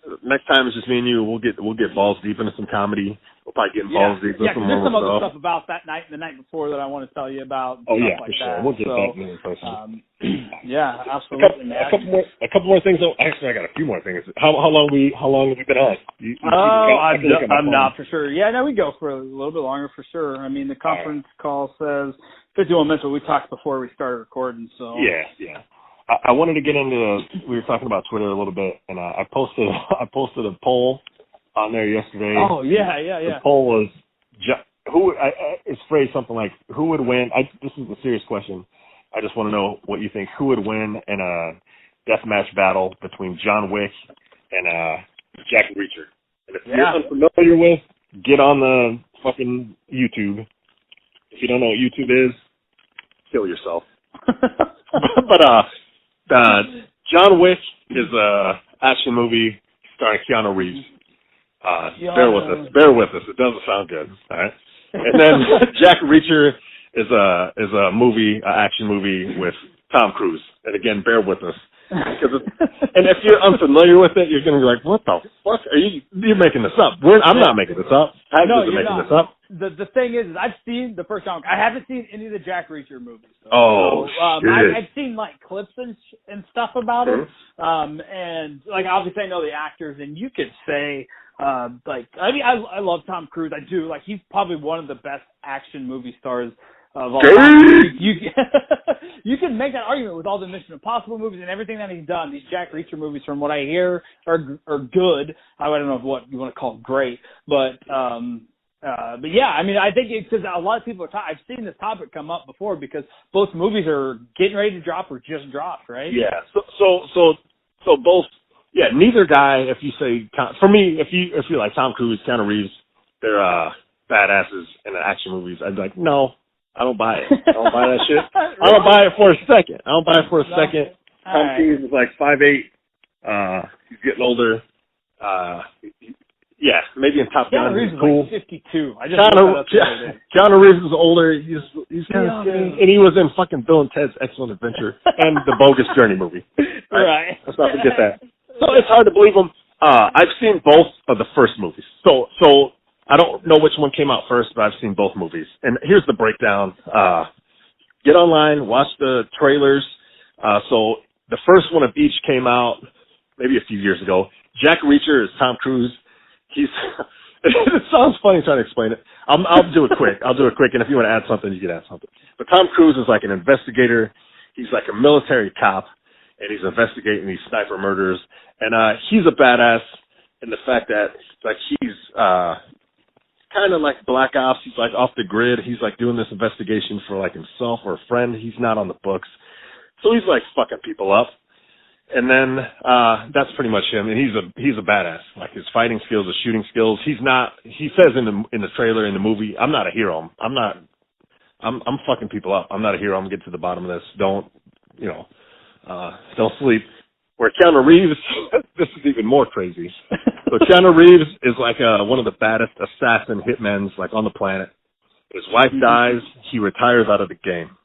time is just me and you. We'll get balls deep into some comedy. We'll probably get balls deep into some there's some other stuff about that night and the night before that I want to tell you about. Oh, yeah, like for sure. That. We'll get back in person. Absolutely. A couple more things. Actually, I got a few more things. How long have we been on? I'm not for sure. Yeah, no, we go for a little bit longer for sure. I mean, the conference call says 51 minutes, but we talked before we started recording. So yeah. I wanted to get into. We were talking about Twitter a little bit, and I posted a poll on there yesterday. Oh yeah. The poll was it's phrased something like, who would win? This is a serious question. I just want to know what you think. Who would win in a deathmatch battle between John Wick and Jack Reacher? And if you're unfamiliar with, get on the fucking YouTube. If you don't know what YouTube is, kill yourself. But John Wick is a action movie starring Keanu Reeves. Bear with us. It doesn't sound good. All right. And then Jack Reacher is a movie, an action movie with Tom Cruise. And again, bear with us. And if you're unfamiliar with it, you're going to be like, what the fuck? You're making this up. I'm not making this up. You're making this up. The thing is, I've seen the first time. I haven't seen any of the Jack Reacher movies. Shit. I've seen like clips and stuff about it. And like obviously I know the actors, and you could say I love Tom Cruise. I do. Like he's probably one of the best action movie stars of all time. You can make that argument with all the Mission Impossible movies and everything that he's done. These Jack Reacher movies, from what I hear, are good. I don't know what you want to call great, but yeah, I mean, I think it's because a lot of people are I've seen this topic come up before because both movies are getting ready to drop or just dropped, right? Yeah. So both. Yeah, neither guy. If you say for me, if you like Tom Cruise, Keanu Reeves, they're badasses in the action movies. I'd be like, no, I don't buy it. I don't buy that shit. I don't buy it for a second. Tom Cruise is like 5'8". He's getting older. Yeah, maybe in Top Gun. Keanu Reeves He's is cool. like 52. I just looked that up the other day. Keanu Reeves is older. He's kind of skinny, and he was in fucking Bill and Ted's Excellent Adventure and the Bogus Journey movie. Right. Let's not forget that. So it's hard to believe him. I've seen both of the first movies. So I don't know which one came out first, but I've seen both movies. And here's the breakdown. Get online, watch the trailers. So the first one of each came out maybe a few years ago. Jack Reacher is Tom Cruise. It sounds funny trying to explain it. I'll do it quick. And if you want to add something, you can add something. But Tom Cruise is like an investigator. He's like a military cop, and he's investigating these sniper murders. And he's a badass in the fact that like he's kind of like Black Ops. He's like off the grid. He's like doing this investigation for like himself or a friend. He's not on the books. So he's like fucking people up. And then that's pretty much him. And he's a badass. Like his fighting skills, his shooting skills. He says in the trailer, in the movie, I'm not a hero. I'm fucking people up. I'm not a hero. I'm gonna get to the bottom of this. Don't sleep. Where Keanu Reeves, this is even more crazy. So Keanu Reeves is like one of the baddest assassin hitmen's like on the planet. His wife dies. He retires out of the game.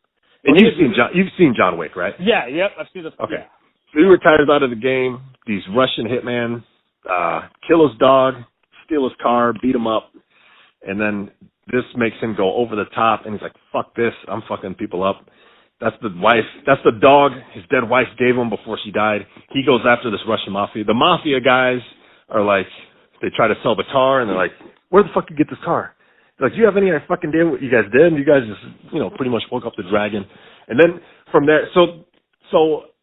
And you've seen John Wick, right? Yeah, yep. I've seen the. Okay. Yeah. So he retires out of the game. These Russian hitmen kill his dog, steal his car, beat him up, and then this makes him go over the top. And he's like, "Fuck this! I'm fucking people up." That's the wife. That's the dog his dead wife gave him before she died. He goes after this Russian mafia. The mafia guys are like, they try to sell the car, and they're like, "Where the fuck did you get this car?" They're like, "Do you have any fucking idea what you guys did? You guys just, pretty much woke up the dragon." And then from there, so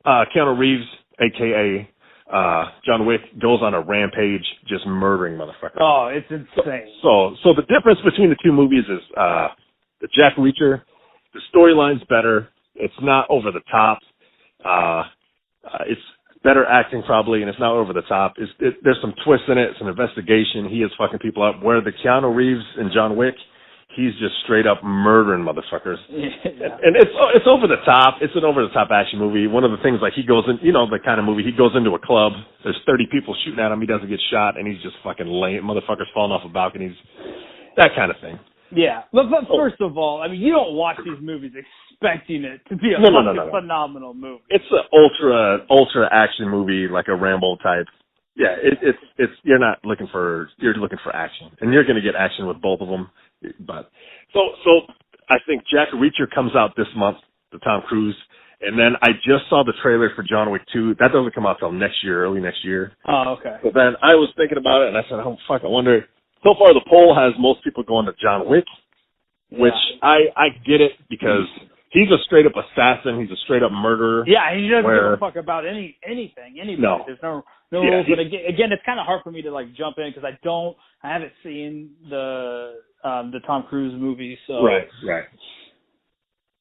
Keanu Reeves, a.k.a. John Wick, goes on a rampage just murdering motherfuckers. Oh, it's insane. So the difference between the two movies is the Jack Reacher, the storyline's better. It's not over the top. It's better acting probably, and it's not over the top. There's some twists in it. It's an investigation. He is fucking people up. Where the Keanu Reeves in John Wick, he's just straight up murdering motherfuckers. Yeah. And it's over the top. It's an over the top action movie. One of the things, like, he goes in, the kind of movie, he goes into a club, there's 30 people shooting at him, he doesn't get shot, and he's just fucking laying motherfuckers falling off of balconies. That kind of thing. Yeah. But first of all, I mean, you don't watch these movies expecting it to be a phenomenal movie. It's an ultra action movie, like a Rambo type. Yeah, it's you're looking for action, and you're going to get action with both of them. But so I think Jack Reacher comes out this month, the Tom Cruise, and then I just saw the trailer for John Wick 2. That doesn't come out till next year, early next year. Oh, okay. So then I was thinking about it, and I said, oh fuck, I wonder. So far, the poll has most people going to John Wick, which I get it because he's a straight up assassin. He's a straight up murderer. Yeah, he doesn't give a fuck about anything. Anybody. No. There's no rules. But again, it's kind of hard for me to like jump in because I haven't seen the Tom Cruise movie. So right.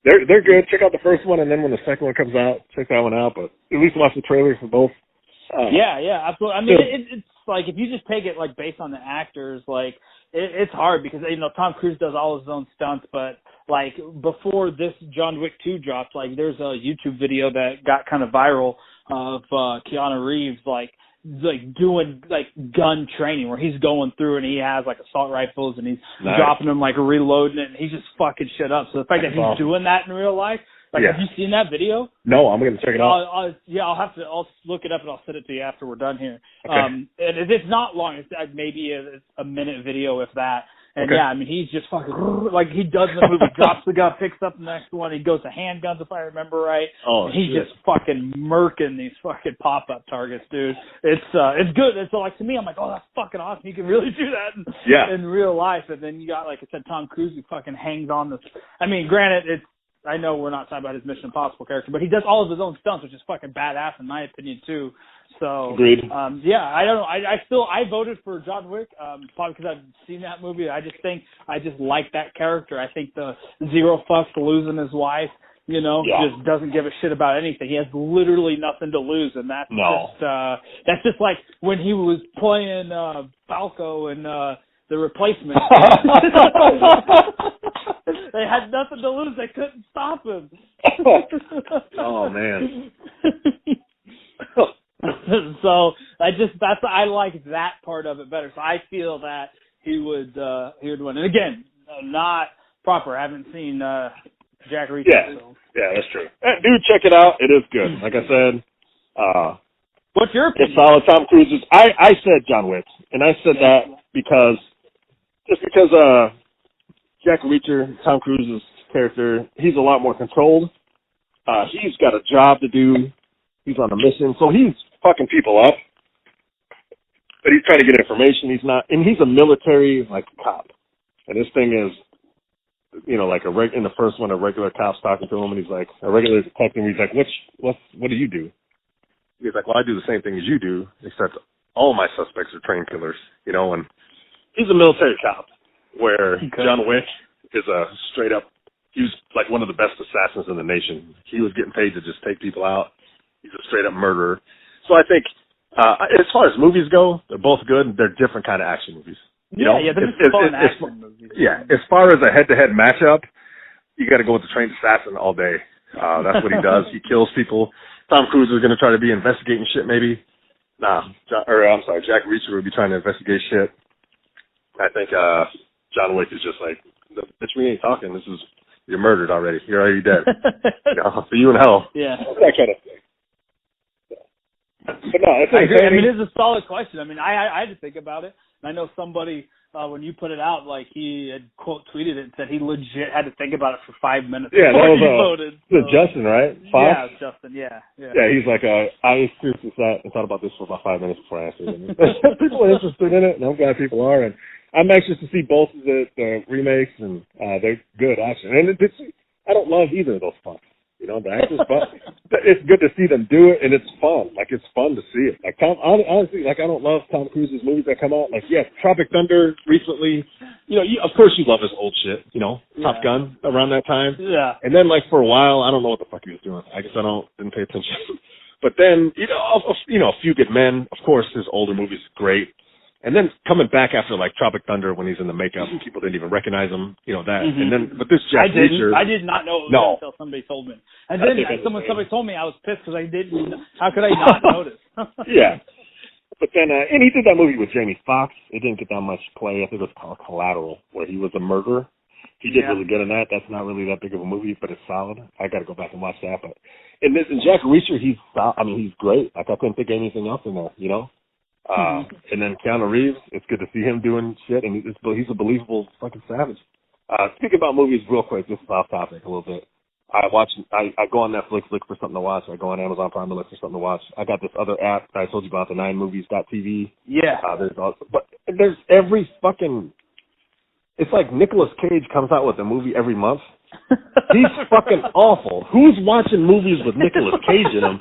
They're good. Check out the first one, and then when the second one comes out, check that one out. But at least watch the trailers for both. Yeah, absolutely. I mean, it's like if you just take it like based on the actors, like it's hard because Tom Cruise does all his own stunts, but like before this John Wick 2 dropped, like there's a YouTube video that got kind of viral of Keanu Reeves like doing like gun training where he's going through and he has like assault rifles and he's dropping them, like reloading it, and he's just fucking shit up. So the fact that he's doing that in real life. Like, have you seen that video? No, I'm going to check it out. I'll look it up and I'll send it to you after we're done here. Okay. And it's not long. It's maybe a minute video, if that. And I mean, he's just fucking, like he does in the movie, drops the gun, picks up the next one. He goes to handguns, if I remember right. Oh, and he's just fucking murking these fucking pop-up targets, dude. It's good. And so, like, to me, I'm like, oh, that's fucking awesome. You can really do that in real life. And then you got, like I said, Tom Cruise, who fucking hangs on this. I mean, granted, I know we're not talking about his Mission Impossible character, but he does all of his own stunts, which is fucking badass in my opinion too. So, agreed. I don't know. I voted for John Wick, probably because I've seen that movie. I just like that character. I think the zero fucks losing his wife, just doesn't give a shit about anything. He has literally nothing to lose, and that's just like when he was playing Falco in The Replacement. They had nothing to lose. They couldn't stop him. Oh, man. So I like that part of it better. So I feel that he would win. And again, not proper. I haven't seen Jack Reacher. Yeah, so. yeah, that's true. Dude, check it out. It is good. Like I said, what's your opinion? it's solid. Tom Cruise is. I said John Wick, and I said that because Jack Reacher, Tom Cruise's character, he's a lot more controlled. He's got a job to do. He's on a mission, so he's fucking people up. But he's trying to get information. He's not, and he's a military cop. And this thing is, like in the first one, a regular cop's talking to him, and he's like, a regular detective. He's like, what do you do? He's like, well, I do the same thing as you do, except all my suspects are trained killers. And he's a military cop, where John Wick is a straight up. He was like one of the best assassins in the nation. He was getting paid to just take people out. He's a straight up murderer. So I think, as far as movies go, they're both good. They're different kind of action movies. They're just fun action movies. Yeah, as far as a head-to-head matchup, you got to go with the trained assassin all day. That's what he does. He kills people. Tom Cruise is going to try to be investigating shit, maybe. Jack Reacher would be trying to investigate shit. I think John Wick is just like, bitch, we ain't talking. You're murdered already. You're already dead. See you in hell. Yeah. That kind of thing. But no, I agree. I mean, it's a solid question. I mean, I had to think about it. And I know somebody, when you put it out, he had quote tweeted it and said he legit had to think about it for 5 minutes. Yeah, that was voted. Justin, right? Fox? Yeah, Justin. Yeah. Yeah, he's like, I seriously sat and thought about this for about 5 minutes before I answered it. People are interested in it, and I'm glad people are. And I'm anxious to see both of the remakes, and they're good action. And I don't love either of those fucks. The actors, but it's good to see them do it, and it's fun. It's fun to see it. Honestly, I don't love Tom Cruise's movies that come out. Tropic Thunder recently. Of course you love his old shit. Top Gun around that time. Yeah. And then for a while, I don't know what the fuck he was doing. I guess didn't pay attention. But then A Few Good Men. Of course, his older movies great. And then coming back after Tropic Thunder when he's in the makeup, people didn't even recognize him. That. Mm-hmm. And then, but this Jack Reacher, I did not know it was until somebody told me. And then somebody told me, I was pissed because I didn't. How could I not notice? Yeah. But then, and he did that movie with Jamie Foxx. It didn't get that much play. I think it was called Collateral, where he was a murderer. He did really good in that. That's not really that big of a movie, but it's solid. I got to go back and watch that. But in Jack Reacher, he's great. I couldn't think of anything else in there. And then Keanu Reeves, it's good to see him doing shit, and he's a believable fucking savage. Speaking about movies real quick, this is off topic a little bit. I go on Netflix, look for something to watch. I go on Amazon Prime to look for something to watch. I got this other app that I told you about, the 9movies.tv. Yeah. There's every fucking... It's like Nicolas Cage comes out with a movie every month. He's fucking awful. Who's watching movies with Nicolas Cage in them?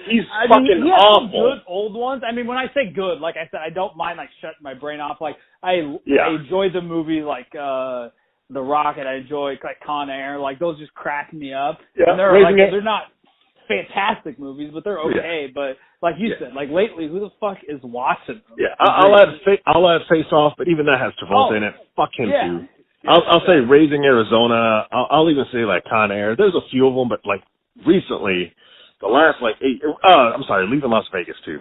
He's fucking awful. Good old ones. I mean, when I say good, like I said, I don't mind shutting my brain off. I enjoy the movie The Rock, and I enjoy Con Air. Those just crack me up. Yeah, and they're not fantastic movies, but they're okay. Yeah. But like you said, lately, who the fuck is watching them? Yeah, I'll add Face Off, but even that has Travolta in it. Fuck him too. I'll say Raising Arizona. I'll even say Con Air. There's a few of them, but recently, the last Leaving Las Vegas too.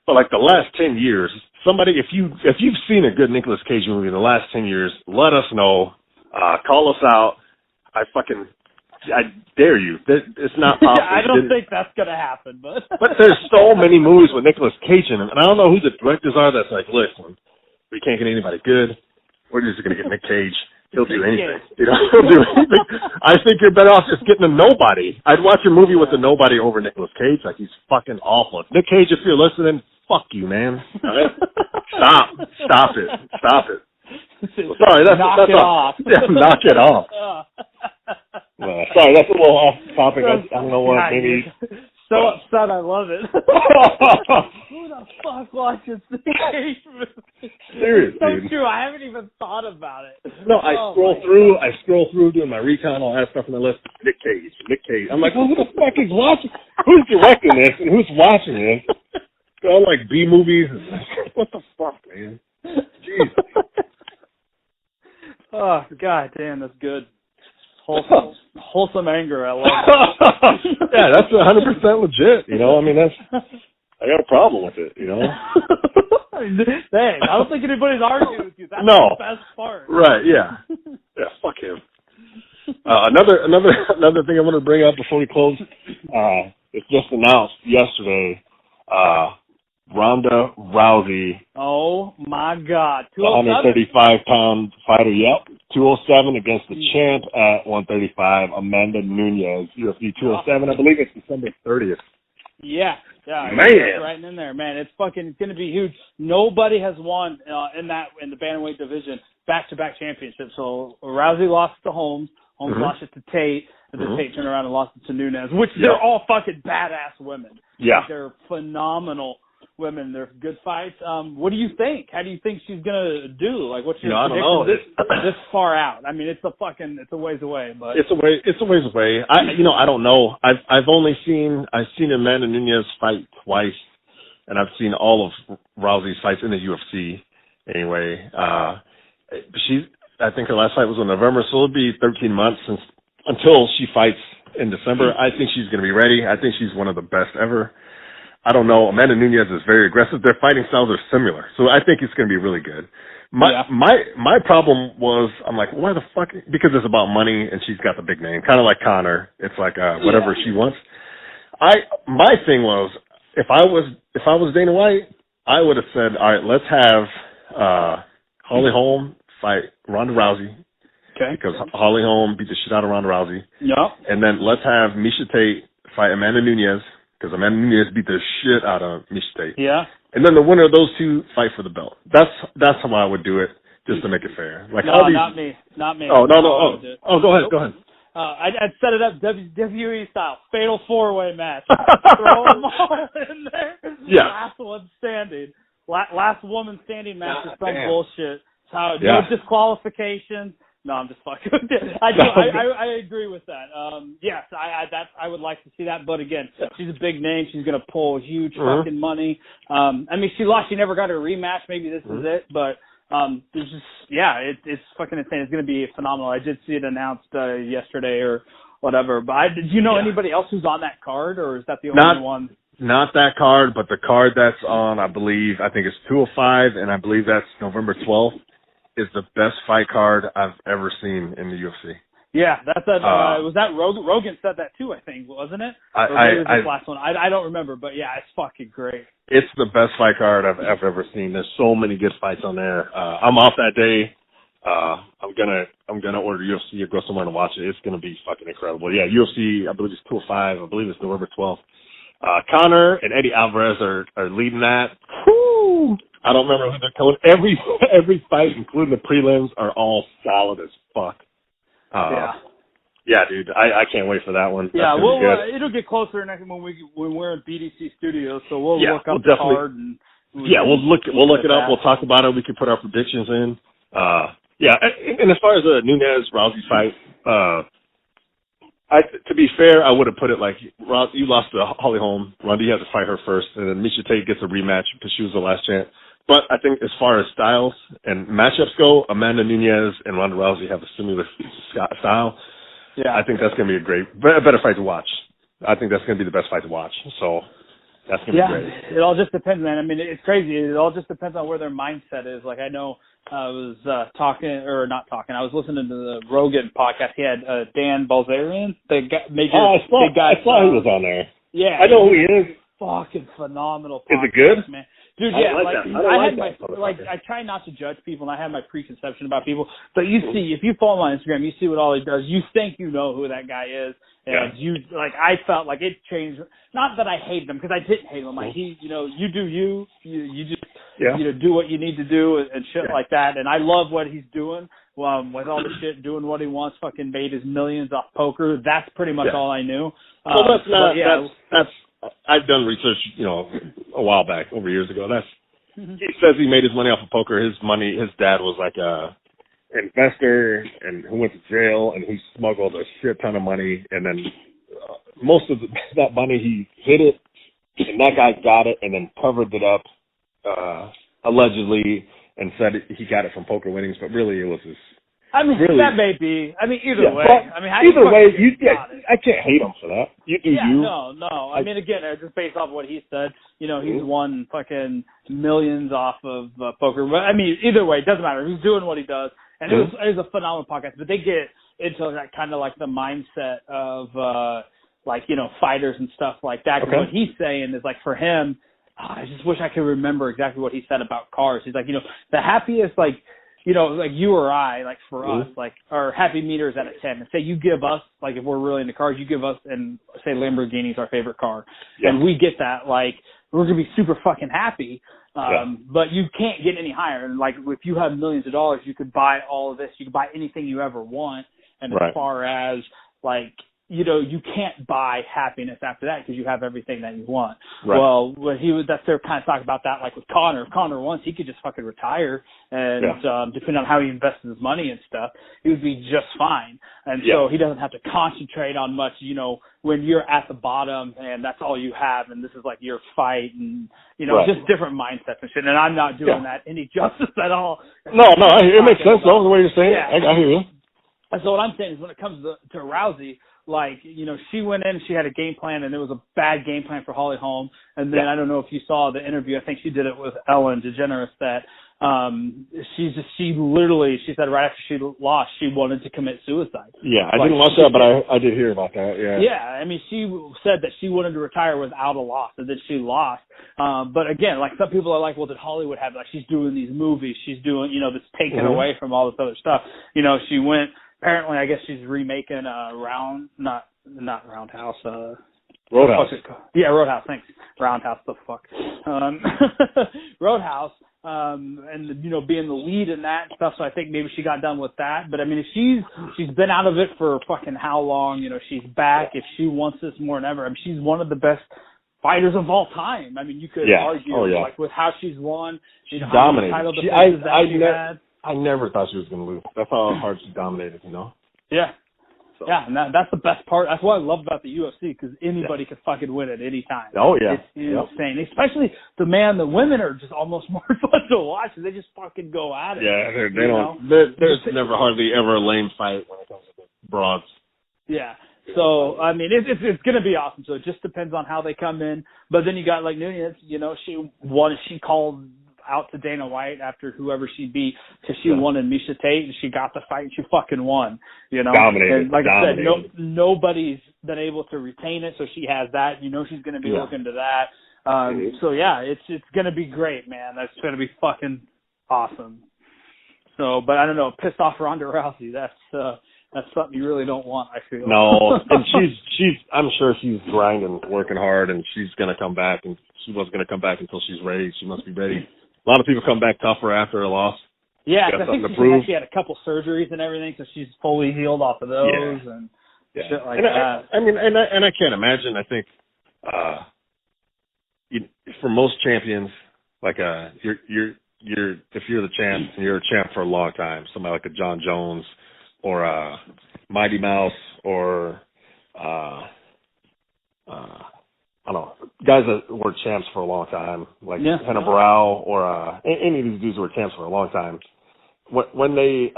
But the last 10 years, somebody, if you've seen a good Nicolas Cage movie in the last 10 years, let us know. Call us out. I dare you. It's not possible. I don't think that's gonna happen, but there's so many movies with Nicolas Cage in them, and I don't know who the directors are. That's listen, we can't get anybody good. We're just going to get Nick Cage. He'll do anything. He'll do anything. I think you're better off just getting a nobody. I'd watch a movie with a nobody over Nicolas Cage. He's fucking awful. Nick Cage, if you're listening, fuck you, man. All right? Stop it. Well, sorry, that's knock it off. Yeah, knock it off. Sorry, that's a little off topic. I don't know what. Maybe. So upset, I love it. Who the fuck watches Nick Cage movies? Seriously, so true. I haven't even thought about it. No, I scroll through doing my recon, all that stuff on the list. Nick Cage. I'm like, who the fuck is watching? Who's directing this and who's watching this? They're all B movies. What the fuck, man? Jeez. Oh, god damn, that's good. Wholesome anger. I love it. Yeah, that's 100% legit. That's I got a problem with it, you know? Dang, I don't think anybody's arguing with you. That's No. the best part. Right, yeah. Yeah, fuck him. Another thing I want to bring up before we close, it's just announced yesterday, Ronda Rousey. Oh my God. 135-pound fighter, yep. 207 against the champ at 135, Amanda Nunes, UFC 207. I believe it's December 30th. Yeah, Man. right in there, man. It's going to be huge. Nobody has won in the bantamweight division back-to-back championships. So Rousey lost to Holmes. Holmes lost it to Tate, and then Tate turned around and lost it to Nunes, which they're all fucking badass women. Yeah. Like, they're phenomenal women. They're good fights. What do you think? How do you think she's gonna do? Like, what's your prediction? I don't know. This far out? I mean, it's a ways away, but it's a ways away. I don't know. I've seen Amanda Nunes fight twice, and I've seen all of Rousey's fights in the UFC. Anyway, I think her last fight was in November, so it'll be 13 months until she fights in December. I think she's going to be ready. I think she's one of the best ever. I don't know. Amanda Nunes is very aggressive. Their fighting styles are similar, so I think it's going to be really good. My problem was, I'm like, why the fuck? Because it's about money, and she's got the big name, kind of like Conor. It's like whatever she wants. My thing was, if I was Dana White, I would have said, all right, let's have Holly Holm fight Ronda Rousey. Okay. Because Holly Holm beat the shit out of Ronda Rousey. Yep. And then let's have Miesha Tate fight Amanda Nunes, because Amanda Nunes beat the shit out of Miesha Tate. Yeah. And then the winner of those two fight for the belt. That's how I would do it, just to make it fair. Like, no, not me. Oh, no. Oh, go ahead. I'd set it up WWE style, fatal 4-way match. Throw them all in there. Yeah. Last one standing. Last woman standing match is some bullshit. No disqualifications. No, I'm just fucking with it. I agree with that. Yes, I would like to see that. But again, she's a big name. She's going to pull huge fucking money. I mean, she lost. She never got a rematch. Maybe this is it. But there's just, it's fucking insane. It's going to be phenomenal. I did see it announced yesterday or whatever. But did you know anybody else who's on that card, or is that the only one? Not that card, but the card that's on, I think it's 205, and I believe that's November 12th. Is the best fight card I've ever seen in the UFC. Yeah, that's was that Rogan said that too, I think, wasn't it? This last one. I don't remember, but yeah, it's fucking great. It's the best fight card I've ever seen. There's so many good fights on there. I'm off that day. I'm gonna order UFC or go somewhere to watch it. It's gonna be fucking incredible. Yeah, UFC, I believe it's 205. I believe it's November 12th. Conor and Eddie Alvarez are leading that. Woo! I don't remember who they're calling. Every fight, including the prelims, are all solid as fuck. Yeah, dude, I can't wait for that one. Yeah, it'll get closer next when we're in BDC Studios, so we'll look up the card and we'll look it up. We'll talk about it. We can put our predictions in. And as far as the Nunes Rousey fight, to be fair, I would have put it like, you lost to Holly Holm. Ronda, you have to fight her first, and then Miesha Tate gets a rematch because she was the last champ. But I think as far as styles and matchups go, Amanda Nunes and Ronda Rousey have a similar style. Yeah, I think that's going to be a better fight to watch. I think that's going to be the best fight to watch. So that's going to be great. It all just depends, man. I mean, it's crazy. It all just depends on where their mindset is. Like, I know I was I was listening to the Rogan podcast. He had Dan Balzerian, the guy, big guy. I saw he was on there. Yeah. I know who he is. Fucking phenomenal podcast. Is it good? Man. Dude, I try not to judge people, and I have my preconception about people. But you see, if you follow him on Instagram, you see what all he does. You think you know who that guy is, and I felt like it changed. Not that I hated him, because I didn't hate him. Like you do you just do what you need to do and shit like that. And I love what he's doing. With all the shit, doing what he wants, fucking made his millions off poker. That's pretty much all I knew. That's I've done research, a while back, over years ago. He says he made his money off of poker. His dad was like a investor and who went to jail, and he smuggled a shit ton of money, and then most of that money he hid it, and that guy got it and then covered it up, allegedly, and said he got it from poker winnings, but really it was I mean, really, that may be. I mean, either way. But I mean, how either way, it? I can't hate him for that. No. I mean, again, just based off what he said, he's won fucking millions off of poker. But I mean, either way, it doesn't matter. He's doing what he does, and it was a phenomenal podcast. But they get into that kind of like the mindset of fighters and stuff like that. Because what he's saying is like for him, I just wish I could remember exactly what he said about cars. He's like, the happiest like you or I, like for us, like our happy meter is at a 10. And say you give us, like if we're really into cars, you give us, and say Lamborghini's our favorite car. Yeah. And we get that, like we're going to be super fucking happy. But you can't get any higher. And like if you have millions of dollars, you could buy all of this. You could buy anything you ever want. And as far as like, you can't buy happiness after that because you have everything that you want. Right. Well, that's their kind of talk about that, like with Connor. If Connor wants, he could just fucking retire, and depending on how he invests his money and stuff, he would be just fine. And so he doesn't have to concentrate on much, when you're at the bottom and that's all you have, and this is like your fight, and just different mindsets and shit. And I'm not doing that any justice at all. No, it makes sense though the way you're saying it. I hear you. And so what I'm saying is when it comes to Rousey, like, she went in, she had a game plan, and it was a bad game plan for Holly Holm. And then I don't know if you saw the interview. I think she did it with Ellen DeGeneres that she said right after she lost, she wanted to commit suicide. Yeah, I didn't watch that, but I did hear about that, yeah. Yeah, I mean, she said that she wanted to retire without a loss, and then she lost. But again, like some people are like, well, did Hollywood have, like she's doing these movies, she's doing, that's taken away from all this other stuff. She went... Apparently, I guess she's remaking not Roundhouse. Roadhouse. Yeah, Roadhouse. Thanks. Roundhouse. The fuck. Roadhouse. And being the lead in that and stuff. So I think maybe she got done with that. But I mean, if she's been out of it for fucking how long? She's back. If she wants this more than ever, I mean, she's one of the best fighters of all time. I mean, you could argue like with how she's won. She's dominated. I never thought she was going to lose. That's how hard she dominated, Yeah. So. Yeah, and that's the best part. That's what I love about the UFC, because anybody can fucking win at any time. Oh, yeah. It's insane. Especially the women are just almost more fun to watch, because they just fucking go at it. Yeah, they don't. There's never hardly ever a lame fight when it comes to the broads. Yeah. So, I mean, it's going to be awesome. So it just depends on how they come in. But then you got, like, Nunez, she called out to Dana White after whoever she beat, because she wanted Miesha Tate, and she got the fight and she fucking won. Dominated. And like I said, nobody's been able to retain it, so she has that. She's going to be looking to that. So yeah, it's going to be great, man. That's going to be fucking awesome. So, but I don't know, pissed off Ronda Rousey. That's something you really don't want, I feel. No, and she's I'm sure she's grinding, working hard, and she's going to come back, and she wasn't going to come back until she's ready. She must be ready. A lot of people come back tougher after a loss. Yeah, I think she had a couple surgeries and everything, so she's fully healed off of those and shit like that. I mean, and I can't imagine. I think for most champions, like you're if you're the champ and you're a champ for a long time, somebody like a John Jones or a Mighty Mouse or I don't know, guys that were champs for a long time, like Hannah Barrow or any of these dudes who were champs for a long time. When they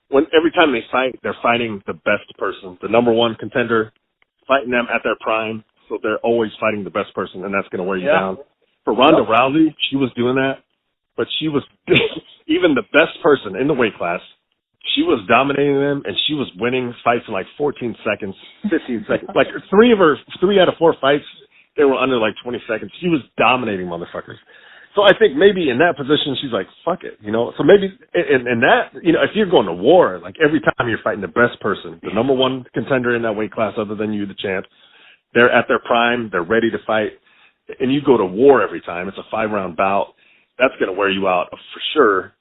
when every time they fight, they're fighting the best person, the number one contender, fighting them at their prime. So they're always fighting the best person, and that's going to wear you down. For Ronda Rousey, she was doing that, but she was even the best person in the weight class. She was dominating them, and she was winning fights in like 14 seconds, 15 seconds. Like 3 out of 4 fights, they were under like 20 seconds. She was dominating motherfuckers. So I think maybe in that position, she's like, fuck it, So maybe in that, if you're going to war, like every time you're fighting the best person, the number one contender in that weight class other than you, the champ, they're at their prime, they're ready to fight, and you go to war every time. It's a 5-round bout. That's going to wear you out for sure.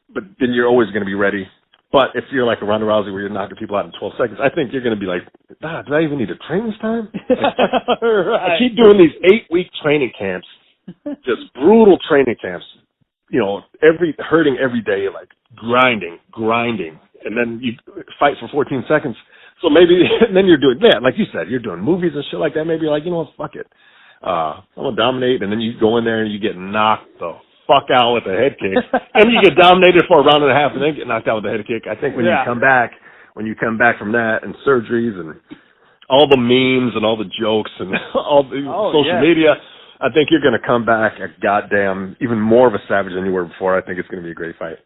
But then you're always going to be ready. But if you're like a Ronda Rousey where you're knocking people out in 12 seconds, I think you're going to be like, do I even need to train this time? I keep doing these 8-week training camps, just brutal training camps, hurting every day, like grinding. And then you fight for 14 seconds. So maybe, and then you're doing that, like you said, you're doing movies and shit like that. Maybe you're like, fuck it. I'm going to dominate. And then you go in there and you get knocked the fuck out with a head kick. And you get dominated for a round and a half and then get knocked out with a head kick. I think when you come back from that and surgeries and all the memes and all the jokes and all the social media, I think you're going to come back a goddamn even more of a savage than you were before. I think it's going to be a great fight.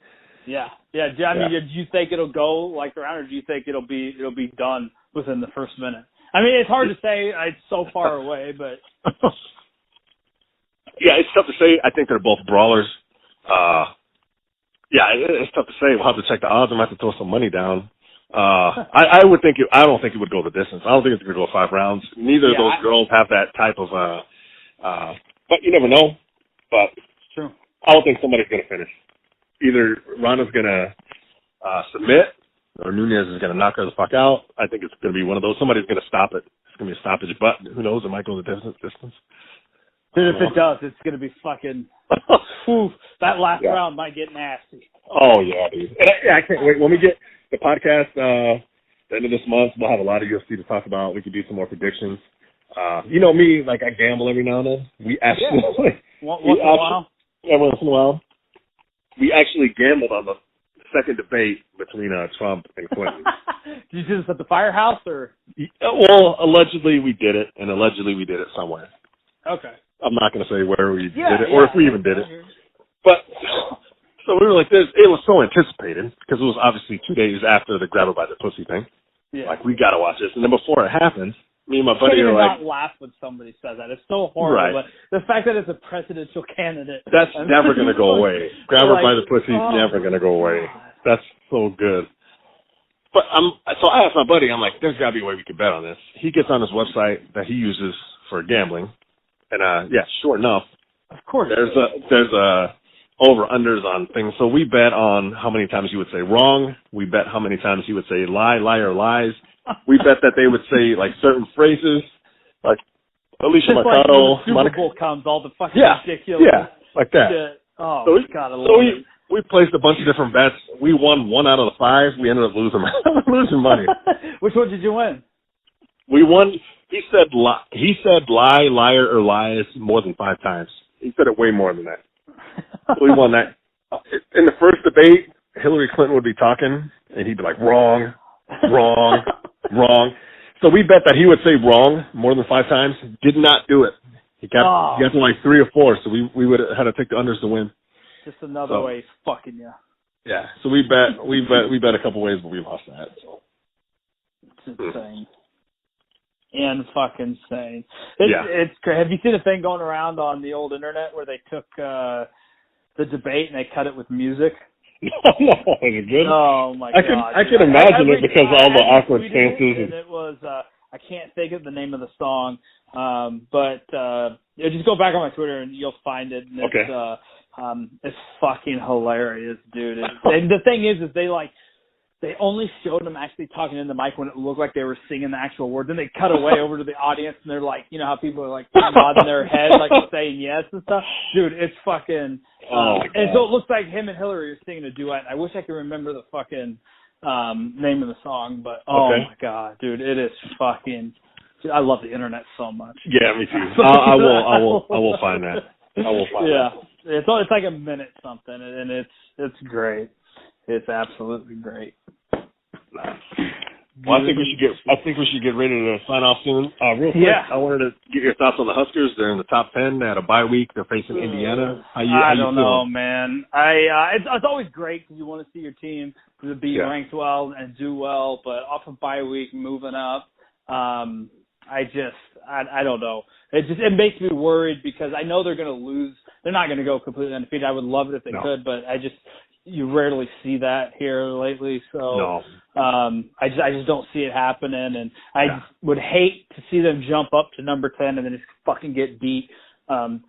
Yeah. I mean, do you think it'll go like the round, or do you think it'll be done within the first minute? I mean, it's hard to say. It's so far away, but yeah, it's tough to say. I think they're both brawlers. It's tough to say. We'll have to check the odds. I might have to throw some money down. I would think I don't think it would go the distance. I don't think it's going to go 5 rounds. Neither of those girls have that type of. But you never know. But it's true. I don't think somebody's going to finish. Either Ronda's going to submit, or Nunes is going to knock her the fuck out. I think it's going to be one of those. Somebody's going to stop it. It's going to be a stoppage. But who knows? It might go the distance. Dude, if it does, it's going to be fucking. That last round might get nasty. Oh yeah, dude. And I can't wait. When we get the podcast the end of this month, we'll have a lot of UFC to talk about. We could do some more predictions. You know me, like I gamble every now and then. We actually once in a while. Yeah, once in a while. We actually gambled on the second debate between Trump and Clinton. Did you do this at the firehouse or? Well, allegedly we did it, and allegedly we did it somewhere. Okay. I'm not going to say where we did it or if we even did it. But so we were like this. It was so anticipated because it was obviously 2 days after the grab her by the pussy thing. Yeah. Like, we got to watch this. And then before it happened, me and my buddy are like... not laugh when somebody says that. It's so horrible. Right. But the fact that it's a presidential candidate... That's never going to go away. Grab her by the pussy is never going to go away. That's so good. But so I asked my buddy, I'm like, there's got to be a way we could bet on this. He gets on his website that he uses for gambling. And, sure enough, of course, there's over-unders on things. So we bet on how many times you would say wrong. We bet how many times he would say lie, liar, lies. We bet that they would say, like, certain phrases, like Alicia Mercado. Like when the Super Bowl comes, all the fucking ridiculous like that. Shit. Oh, so God, I love it. We placed a bunch of different bets. We won 1 out of the 5. We ended up losing money. Which one did you win? We won. He said lie, liar, or lies more than 5 times. He said it way more than that. So we won that. In the first debate, Hillary Clinton would be talking, and he'd be like, wrong, wrong, wrong. So we bet that he would say wrong more than 5 times. Did not do it. He got to like 3 or 4, so we would have had to take the unders to win. Just another way fucking you. Yeah. So we bet a couple ways, but we lost that. So. It's insane. And fucking insane. It's great. Have you seen a thing going around on the old internet where they took the debate and they cut it with music? No, is it good? Oh my God! I can imagine it because all the awkward stances. And it was I can't think of the name of the song, but just go back on my Twitter and you'll find it. And it's fucking hilarious, dude. And the thing is they only showed them actually talking in the mic when it looked like they were singing the actual words. Then they cut away over to the audience and they're like, you know how people are like nodding their head, like saying yes and stuff? Dude, it's fucking... and so it looks like him and Hillary are singing a duet. I wish I could remember the fucking name of the song, but my God, dude, it is fucking... Dude, I love the internet so much. Yeah, me too. I will find that. I will find that. Yeah, it's like a minute something, and it's great. It's absolutely great. Well, I think we should get ready to sign off soon. Real quick, I wanted to get your thoughts on the Huskers. They're in the top 10. They had a bye week. They're facing Indiana. I don't know, man. It's always great because you want to see your team to be ranked well and do well, but off of bye week, moving up, I don't know. It makes me worried because I know they're going to lose. They're not going to go completely undefeated. I would love it if they could, but you rarely see that here lately. So I just don't see it happening, and I would hate to see them jump up to number 10 and then just fucking get beat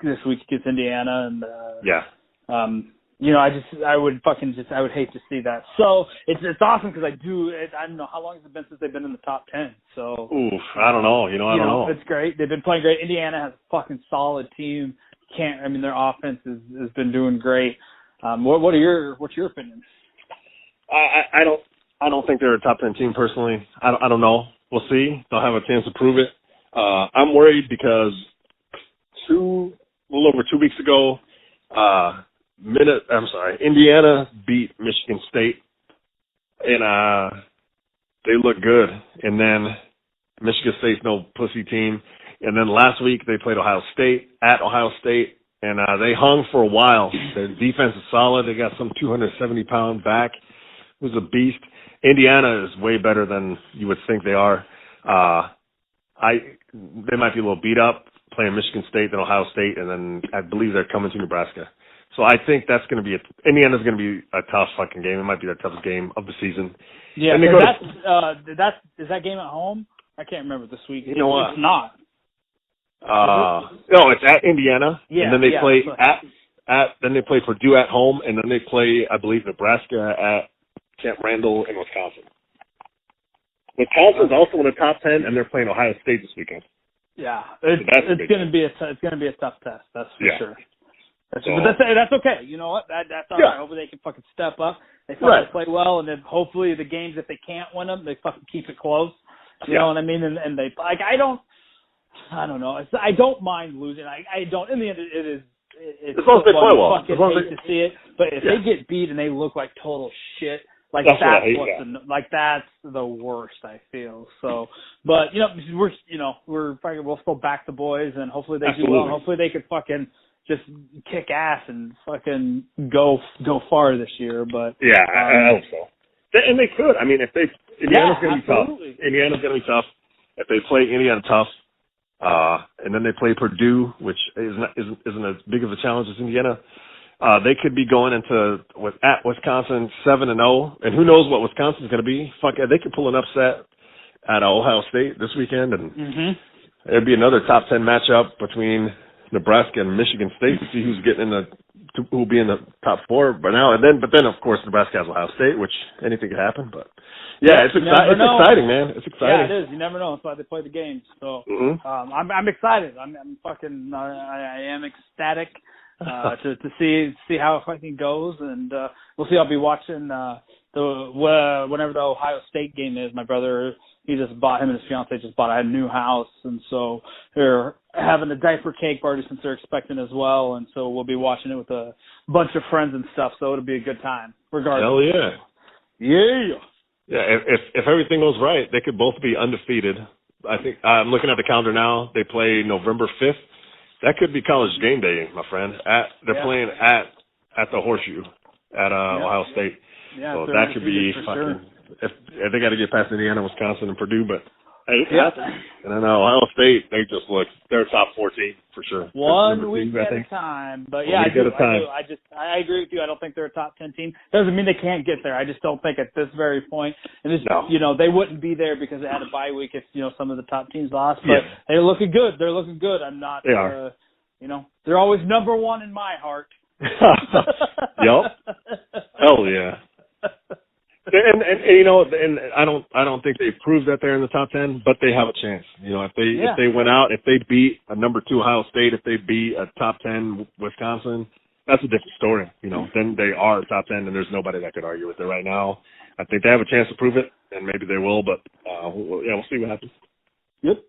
this week against Indiana. And I would hate to see that. So it's awesome because I don't know how long has it been since they've been in the top 10. So I don't know. I don't know. It's great. They've been playing great. Indiana has a fucking solid team. Their offense has been doing great. What's your opinion? I don't think they're a top 10 team personally. I don't know. We'll see. They'll have a chance to prove it. I'm worried because a little over 2 weeks ago, Indiana beat Michigan State, and they look good. And then Michigan State's no pussy team. And then last week they played Ohio State at Ohio State, and they hung for a while. Their defense is solid. They got some 270-pound back who's a beast. Indiana is way better than you would think they are. They might be a little beat up playing Michigan State, then Ohio State, and then I believe they're coming to Nebraska. So I think that's going to be Indiana's going to be a tough fucking game. It might be the toughest game of the season. Yeah, is that game at home? I can't remember this week. You know what? It's not. No, it's at Indiana, yeah, and then they play then they play Purdue at home, and then they play, I believe, Nebraska at Camp Randall in Wisconsin. Wisconsin's also in the top 10, and they're playing Ohio State this weekend. Yeah, it's going to be a tough test. That's for sure. But that's okay. You know what? That's all right. Hopefully they can fucking step up. They fucking play well, and then hopefully the games, if they can't win them, they fucking keep it close. You know what I mean? And they like I don't know. I don't mind losing. I don't. In the end, it is. It's as long as they play well. Fucking hate to see it, but if they get beat and they look like total shit, like that's the worst. I feel so. But we'll still back the boys, and hopefully they do well. And hopefully they could fucking just kick ass and fucking go far this year. But I hope so. And they could. I mean, Indiana's going to be tough. Indiana's going to be tough. If they play Indiana tough, and then they play Purdue, which isn't as big of a challenge as Indiana, they could be going at Wisconsin 7-0, and who knows what Wisconsin's going to be. Fuck, they could pull an upset at Ohio State this weekend, and it'd be another top 10 matchup between Nebraska and Michigan State to see who's getting who'll be in the top 4 by now. But then of course Nebraska has Ohio State, which anything could happen. But it's exciting, man. It's exciting. Yeah, it is. You never know. That's why they play the games. So I'm excited. I am ecstatic to see how it fucking goes, and we'll see. I'll be watching whenever the Ohio State game is. My brother, him and his fiance just bought a new house, and so they're having a diaper cake party since they're expecting as well, and so we'll be watching it with a bunch of friends and stuff. So it'll be a good time, regardless. Hell yeah, yeah. Yeah, if everything goes right, they could both be undefeated. I think I'm looking at the calendar now. They play November 5th. That could be college game day, my friend. They're playing at the Horseshoe at Ohio State. Yeah, so that could be fucking. If they got to get past Indiana, Wisconsin, and Purdue, but hey, and I know Ohio State. They're top 14 for sure. One week at a time, but I agree with you. I don't think they're a top 10 team. Doesn't mean they can't get there. I just don't think at this very point, and they wouldn't be there because they had a bye week if some of the top teams lost. But they're looking good. They're looking good. I'm not. They are. They're always number one in my heart. Yup. Hell yeah. And I don't think they've proved that they're in the top 10, but they have a chance. If they went out, if they beat a number 2 Ohio State, if they beat a top 10 Wisconsin, that's a different story. Then they are top 10, and there's nobody that could argue with it right now. I think they have a chance to prove it, and maybe they will. But we'll see what happens. Yep.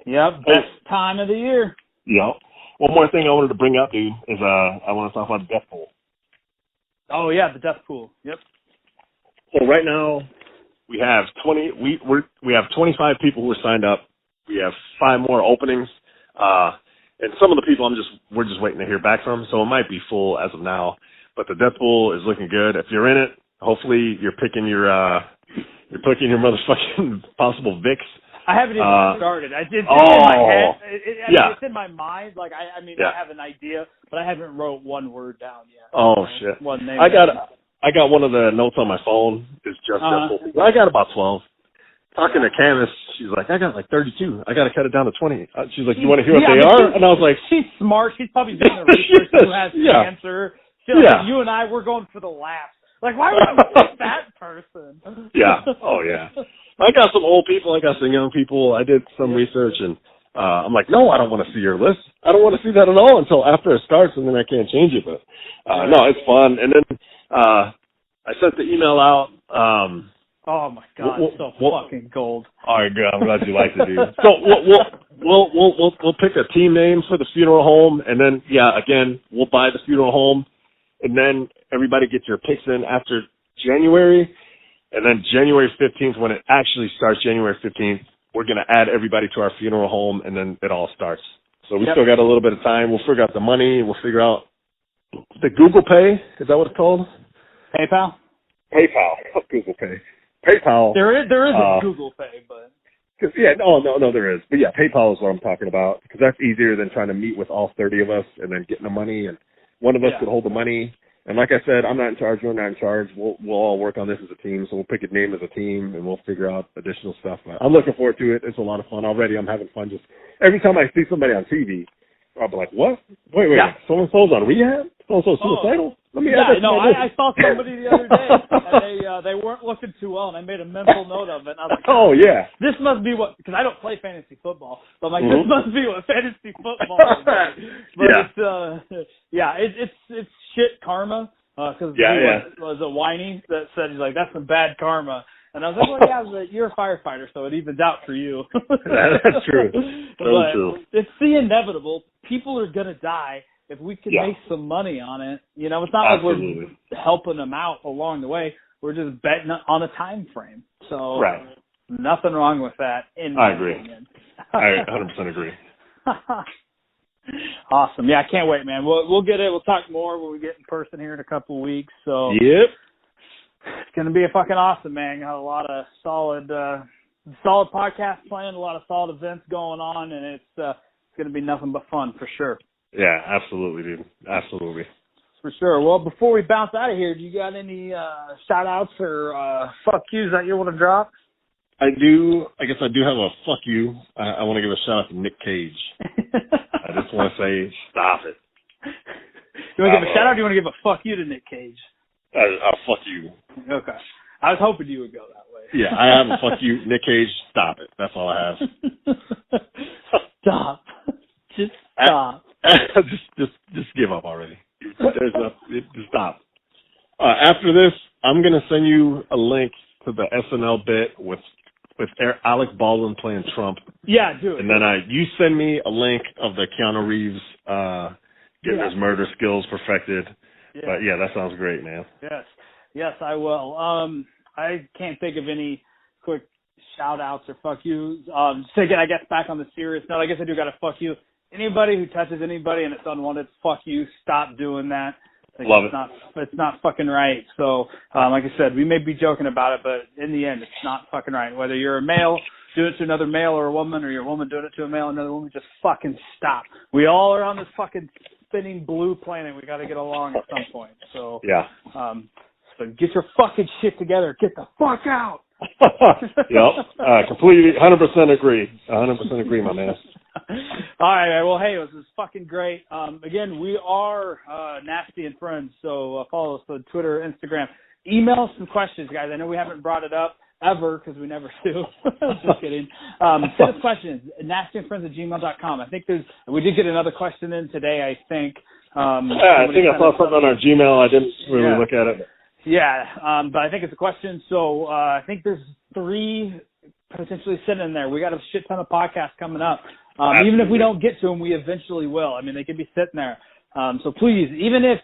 Yeah. Best time of the year. Yep. One more thing I wanted to bring up, dude, is I want to talk about the death pool. Oh yeah, the death pool. Yep. So right now we have 25 people who are signed up. We have 5 more openings, and some of the people we're just waiting to hear back from. So it might be full as of now, but the death pool is looking good. If you're in it, hopefully you're picking your motherfucking possible Vicks. I haven't even started. It's in my head. It's in my mind. Like I have an idea, but I haven't wrote one word down yet. Oh shit! One name. I got one of the notes on my phone. It's just I got about 12. Talking to Candace, she's like, I got like 32. I got to cut it down to 20. She's like, you want to hear what they are? And I was like, she's smart. She's probably doing the research. Who has cancer? Like, you and I, we're going for the laughs. Like, why would you pick that person? Yeah. Oh yeah. I got some old people. I got some young people. I did some research, and I'm like, no, I don't want to see your list. I don't want to see that at all until after it starts, and then I can't change it. But no, it's fun. And then I sent the email out Oh my God, it's so fucking gold. All right, good. I'm glad you liked it, dude. So we'll pick a team name for the funeral home, and then again, we'll buy the funeral home, and then everybody gets your picks in after January, and then January 15th, when it actually starts, January 15th, we're gonna add everybody to our funeral home, and then it all starts. So we still got a little bit of time. We'll figure out the money. We'll figure out the Google Pay. Is that what it's called? PayPal. Google Pay. PayPal. There is a Google Pay, but no, there is. But PayPal is what I'm talking about, because that's easier than trying to meet with all 30 of us and then getting the money, and one of us could hold the money. And like I said, I'm not in charge. You're not in charge. We'll all work on this as a team. So we'll pick a name as a team, and we'll figure out additional stuff. But I'm looking forward to it. It's a lot of fun already. I'm having fun. Just every time I see somebody on TV, I'll be like, "What? Wait, so-and-so's on rehab? So-and-so's suicidal? Let me add that to my list." I saw somebody the other day, and they weren't looking too well, and I made a mental note of it. And I was like, this must be what, because I don't play fantasy football, so I'm like, this must be what fantasy football is. But it's shit karma, because was a whiny that said, he's like, that's some bad karma. And I was like, but you're a firefighter, so it evens out for you. That's true. That's true. It's the inevitable. People are going to die. If we can make some money on it, it's not like we're helping them out along the way. We're just betting on a time frame. So nothing wrong with that. I agree. Opinion. I 100% agree. Awesome. Yeah, I can't wait, man. We'll get it. We'll talk more when we get in person here in a couple of weeks. So it's going to be a fucking awesome, man. Got a lot of solid podcasts planned, a lot of solid events going on, and it's going to be nothing but fun for sure. Yeah, absolutely, dude. Absolutely. For sure. Well, before we bounce out of here, do you got any shout-outs or fuck yous that you want to drop? I do. I guess I do have a fuck you. I want to give a shout-out to Nick Cage. I just want to say, stop it. You want to give a shout-out or do you want to give a fuck you to Nick Cage? I'll fuck you. Okay. I was hoping you would go that way. Yeah, I have a fuck you. Nick Cage, stop it. That's all I have. Stop. Just stop. Just give up already. Just stop. After this, I'm gonna send you a link to the SNL bit with Alec Baldwin playing Trump. Yeah, do it. And then you send me a link of the Keanu Reeves getting his murder skills perfected. Yeah. But that sounds great, man. Yes, I will. I can't think of any quick shout outs or fuck yous. Just taking, I guess, back on the serious note, I guess I do got to fuck you. Anybody who touches anybody and it's unwanted, fuck you. Stop doing that. Love it. It's not fucking right. So, like I said, we may be joking about it, but in the end, it's not fucking right. Whether you're a male doing it to another male or a woman, or you're a woman doing it to a male or another woman, just fucking stop. We all are on this fucking spinning blue planet. We got to get along at some point. So, so get your fucking shit together. Get the fuck out. Completely, 100% agree. 100% agree, my man. All right, well, hey, this is fucking great. Again, we are Nasty and Friends, so follow us on Twitter, Instagram. Email us some questions, guys. I know we haven't brought it up ever because we never do. Just kidding. Send us questions, nastyandfriends@gmail.com. I think we did get another question in today, I think. I think I saw something on our Gmail. I didn't really look at it. Yeah, but I think it's a question. So I think there's 3 potentially sitting in there. We got a shit ton of podcasts coming up. Even if we don't get to them, we eventually will. I mean, they could be sitting there. So please, even if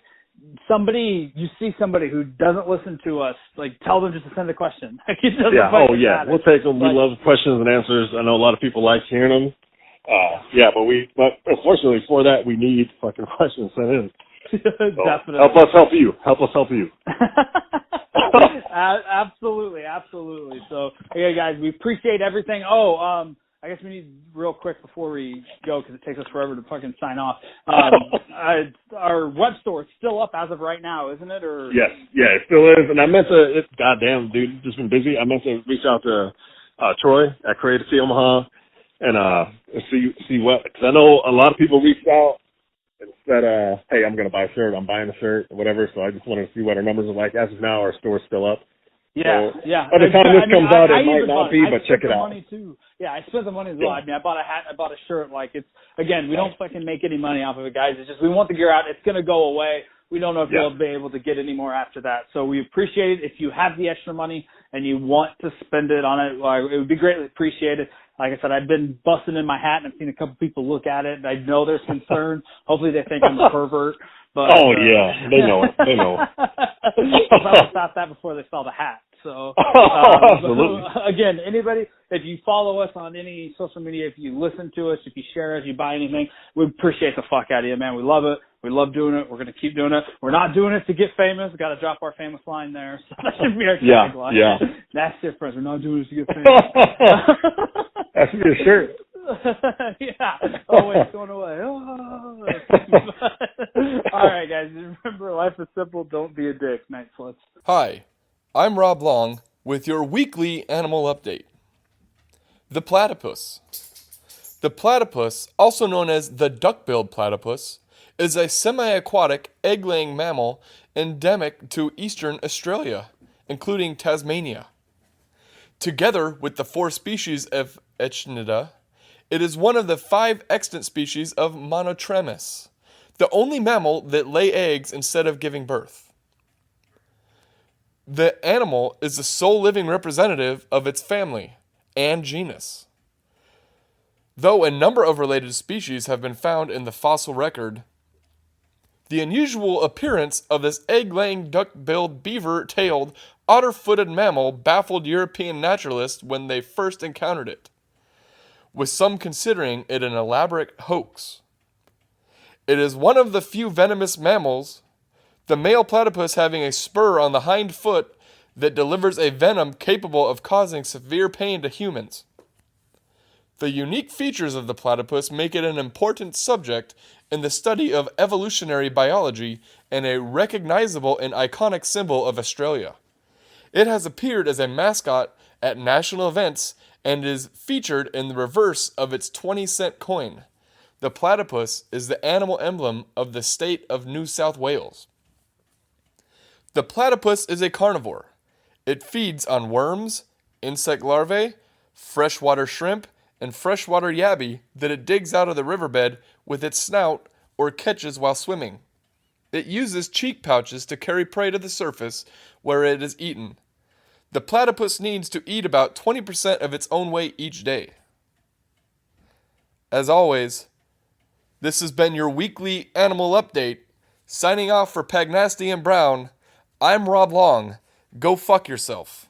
you see somebody who doesn't listen to us, like, tell them just to send a question. We'll take them. We love questions and answers. I know a lot of people like hearing them. But unfortunately for that, we need fucking questions sent in. So definitely. Help us help you. Help us help you. Absolutely. So, okay, guys, we appreciate everything. I guess we need real quick before we go because it takes us forever to fucking sign off. Our web store is still up as of right now, isn't it? Or Yes, it still is. And I meant to. Goddamn, dude, just been busy. I meant to reach out to Troy at Creative C Omaha and see what, because I know a lot of people reached out and said, hey, I'm going to buy a shirt. I'm buying a shirt or whatever. So I just wanted to see what our numbers are like. As of now, our store's still up. Yeah. By the time this comes out, it might not be, but check it out. Money too. Yeah, I spent the money as well. I mean, I bought a hat, I bought a shirt. Like, it's, again, we don't fucking make any money off of it, guys. It's just, we want the gear out. It's going to go away. We don't know if we'll be able to get any more after that. So we appreciate it. If you have the extra money and you want to spend it on it, it would be greatly appreciated. Like I said, I've been busting in my hat and I've seen a couple people look at it and I know there's concern. Hopefully they think I'm a pervert. But, yeah, they know it. They know it. Probably thought that before they saw the hat. So, absolutely. Again, anybody, if you follow us on any social media, if you listen to us, if you share us, you buy anything, we appreciate the fuck out of you, man. We love it. We love doing it. We're going to keep doing it. We're not doing it to get famous. We got to drop our famous line there. So that should be our tagline. Yeah. Nasty and Friends. We're not doing it to get famous. That should be a shirt. Yeah. Oh, it's going away. Oh. All right, guys. Remember, life is simple. Don't be a dick. Night sluts. Hi, I'm Rob Long with your weekly animal update. The platypus. The platypus, also known as the duck-billed platypus, is a semi-aquatic egg-laying mammal endemic to eastern Australia, including Tasmania. Together with the 4 species of Echinida, it is one of the 5 extant species of Monotremus, the only mammal that lay eggs instead of giving birth. The animal is the sole living representative of its family and genus. Though a number of related species have been found in the fossil record, the unusual appearance of this egg-laying duck-billed beaver-tailed otter-footed mammal baffled European naturalists when they first encountered it, with some considering it an elaborate hoax. It is one of the few venomous mammals, the male platypus having a spur on the hind foot that delivers a venom capable of causing severe pain to humans. The unique features of the platypus make it an important subject in the study of evolutionary biology and a recognizable and iconic symbol of Australia. It has appeared as a mascot at national events and is featured in the reverse of its 20-cent coin. The platypus is the animal emblem of the state of New South Wales. The platypus is a carnivore. It feeds on worms, insect larvae, freshwater shrimp, and freshwater yabby that it digs out of the riverbed with its snout or catches while swimming. It uses cheek pouches to carry prey to the surface where it is eaten. The platypus needs to eat about 20% of its own weight each day. As always, this has been your weekly animal update. Signing off for Pagnasty and Brown, I'm Rob Long. Go fuck yourself.